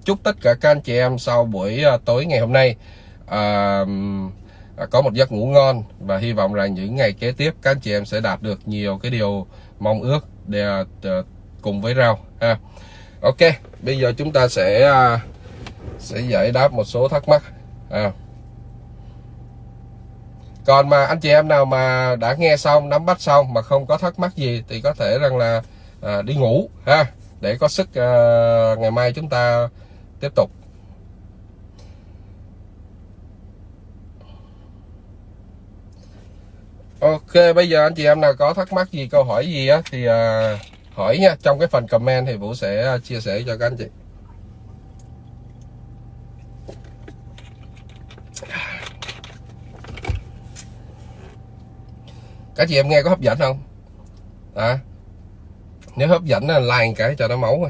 Chúc tất cả các anh chị em sau buổi tối ngày hôm nay có một giấc ngủ ngon, và hy vọng rằng những ngày kế tiếp các anh chị em sẽ đạt được nhiều cái điều mong ước để cùng với Rau ha. Ok, bây giờ chúng ta sẽ giải đáp một số thắc mắc. Còn mà anh chị em nào mà đã nghe xong, nắm bắt xong mà không có thắc mắc gì thì có thể rằng là đi ngủ ha, để có sức ngày mai chúng ta tiếp tục. Ok, bây giờ anh chị em nào có thắc mắc gì, câu hỏi gì á thì hỏi nha, trong cái phần comment thì Vũ sẽ chia sẻ cho các anh chị. Các chị em nghe có hấp dẫn không? Nếu hấp dẫn là like cái cho nó máu.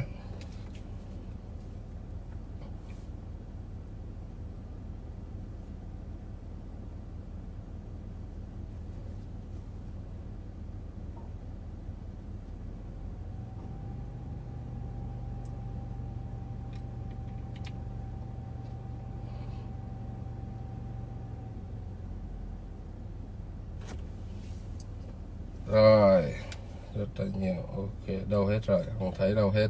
Rồi, rất là nhiều. Ok, đâu hết rồi, không thấy đâu hết.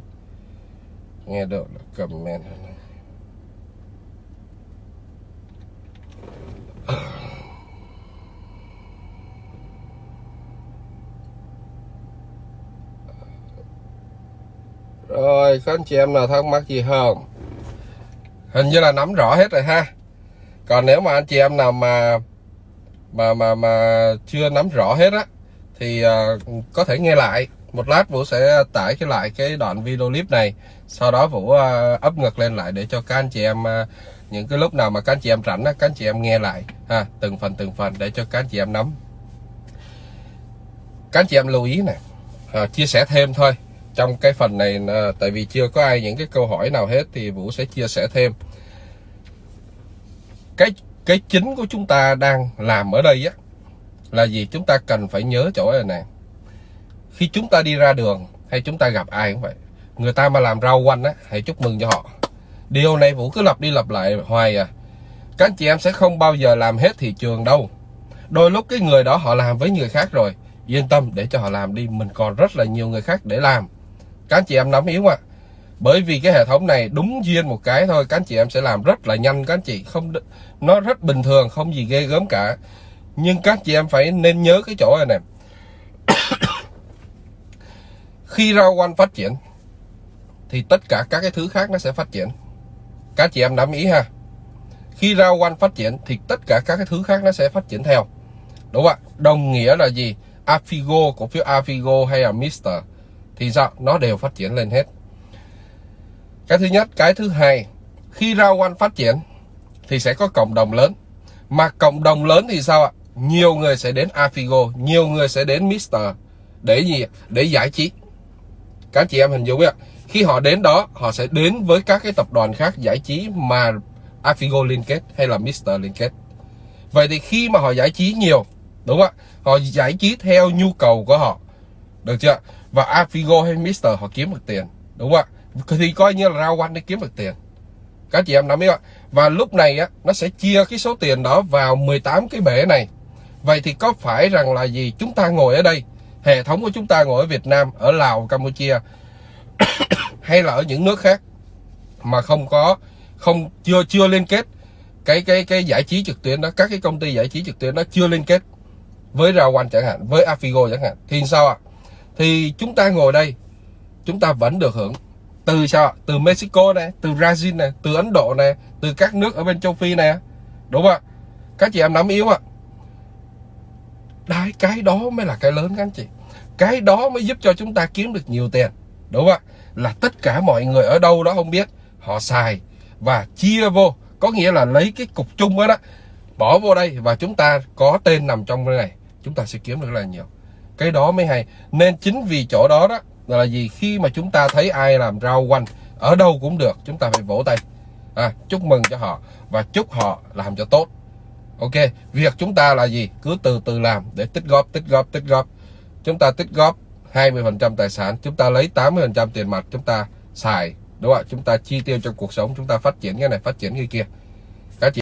Nghe được là comment này. Rồi, các anh chị em nào thắc mắc gì không? Hình như là nắm rõ hết rồi ha. Còn nếu mà anh chị em nào mà chưa nắm rõ hết á thì có thể nghe lại. Một lát Vũ sẽ tải lại cái đoạn video clip này, sau đó Vũ up ngược lên lại để cho các anh chị em những cái lúc nào mà các anh chị em rảnh á, các anh chị em nghe lại ha, từng phần để cho các anh chị em nắm. Các anh chị em lưu ý này, chia sẻ thêm thôi trong cái phần này, tại vì chưa có ai những cái câu hỏi nào hết thì Vũ sẽ chia sẻ thêm. Cái chính của chúng ta đang làm ở đây á là gì? Chúng ta cần phải nhớ chỗ này nè. Khi chúng ta đi ra đường hay chúng ta gặp ai cũng vậy, người ta mà làm rau quanh á, hãy chúc mừng cho họ. Điều này Vũ cứ lặp đi lặp lại hoài à. Các anh chị em sẽ không bao giờ làm hết thị trường đâu. Đôi lúc cái người đó họ làm với người khác rồi, yên tâm để cho họ làm đi, mình còn rất là nhiều người khác để làm. Các anh chị em nắm yếu ạ. Bởi vì cái hệ thống này đúng duyên một cái thôi, các anh chị em sẽ làm rất là nhanh. Các anh chị không, nó rất bình thường, không gì ghê gớm cả. Nhưng các anh chị em phải nên nhớ cái chỗ này nè. Khi rau quanh phát triển thì tất cả các cái thứ khác nó sẽ phát triển. Các anh chị em nắm ý ha. Khi rau quanh phát triển thì tất cả các cái thứ khác nó sẽ phát triển theo. Đúng không ạ? Đồng nghĩa là gì? Afigo, cổ phiếu Afigo hay là Mr. thì sao? Nó đều phát triển lên hết. Cái thứ nhất. Cái thứ hai, khi rau quanh phát triển thì sẽ có cộng đồng lớn. Mà cộng đồng lớn thì sao ạ? Nhiều người sẽ đến Afigo, nhiều người sẽ đến Mr. Để gì? Để giải trí. Các chị em hình dung ạ. Khi họ đến đó, họ sẽ đến với các cái tập đoàn khác giải trí mà Afigo liên kết hay là Mr. liên kết. Vậy thì khi mà họ giải trí nhiều, đúng không ạ? Họ giải trí theo nhu cầu của họ, được chưa? Và Afigo hay Mr. họ kiếm được tiền, đúng không ạ? Thì coi như là rau quanh để kiếm được tiền. Các chị em nắm biết ạ. Và lúc này á, nó sẽ chia cái số tiền đó vào 18 cái bể này. Vậy thì có phải rằng là gì? Chúng ta ngồi ở đây, hệ thống của chúng ta ngồi ở Việt Nam, ở Lào, Campuchia hay là ở những nước khác mà chưa liên kết cái giải trí trực tuyến đó, các cái công ty giải trí trực tuyến đó chưa liên kết với rau quanh chẳng hạn, với Afigo chẳng hạn, thì sao ạ? Thì chúng ta ngồi đây, chúng ta vẫn được hưởng từ sao? Từ Mexico này, từ Brazil này, từ Ấn Độ này, từ các nước ở bên châu Phi này, đúng không ạ? Các chị em nắm yếu ạ. Đấy, cái đó mới là cái lớn các anh chị. Cái đó mới giúp cho chúng ta kiếm được nhiều tiền, đúng không ạ? Là tất cả mọi người ở đâu đó không biết, họ xài và chia vô, có nghĩa là lấy cái cục chung đó bỏ vô đây và chúng ta có tên nằm trong cái này, chúng ta sẽ kiếm được là nhiều. Cái đó mới hay. Nên chính vì chỗ đó đó là gì, khi mà chúng ta thấy ai làm rau quanh ở đâu cũng được, chúng ta phải vỗ tay, chúc mừng cho họ và chúc họ làm cho tốt. Ok, việc chúng ta là gì, cứ từ từ làm để tích góp. Chúng ta tích góp 20% tài sản, chúng ta lấy 80% tiền mặt chúng ta xài, đúng không ạ? Chúng ta chi tiêu trong cuộc sống, chúng ta phát triển cái này, phát triển cái kia.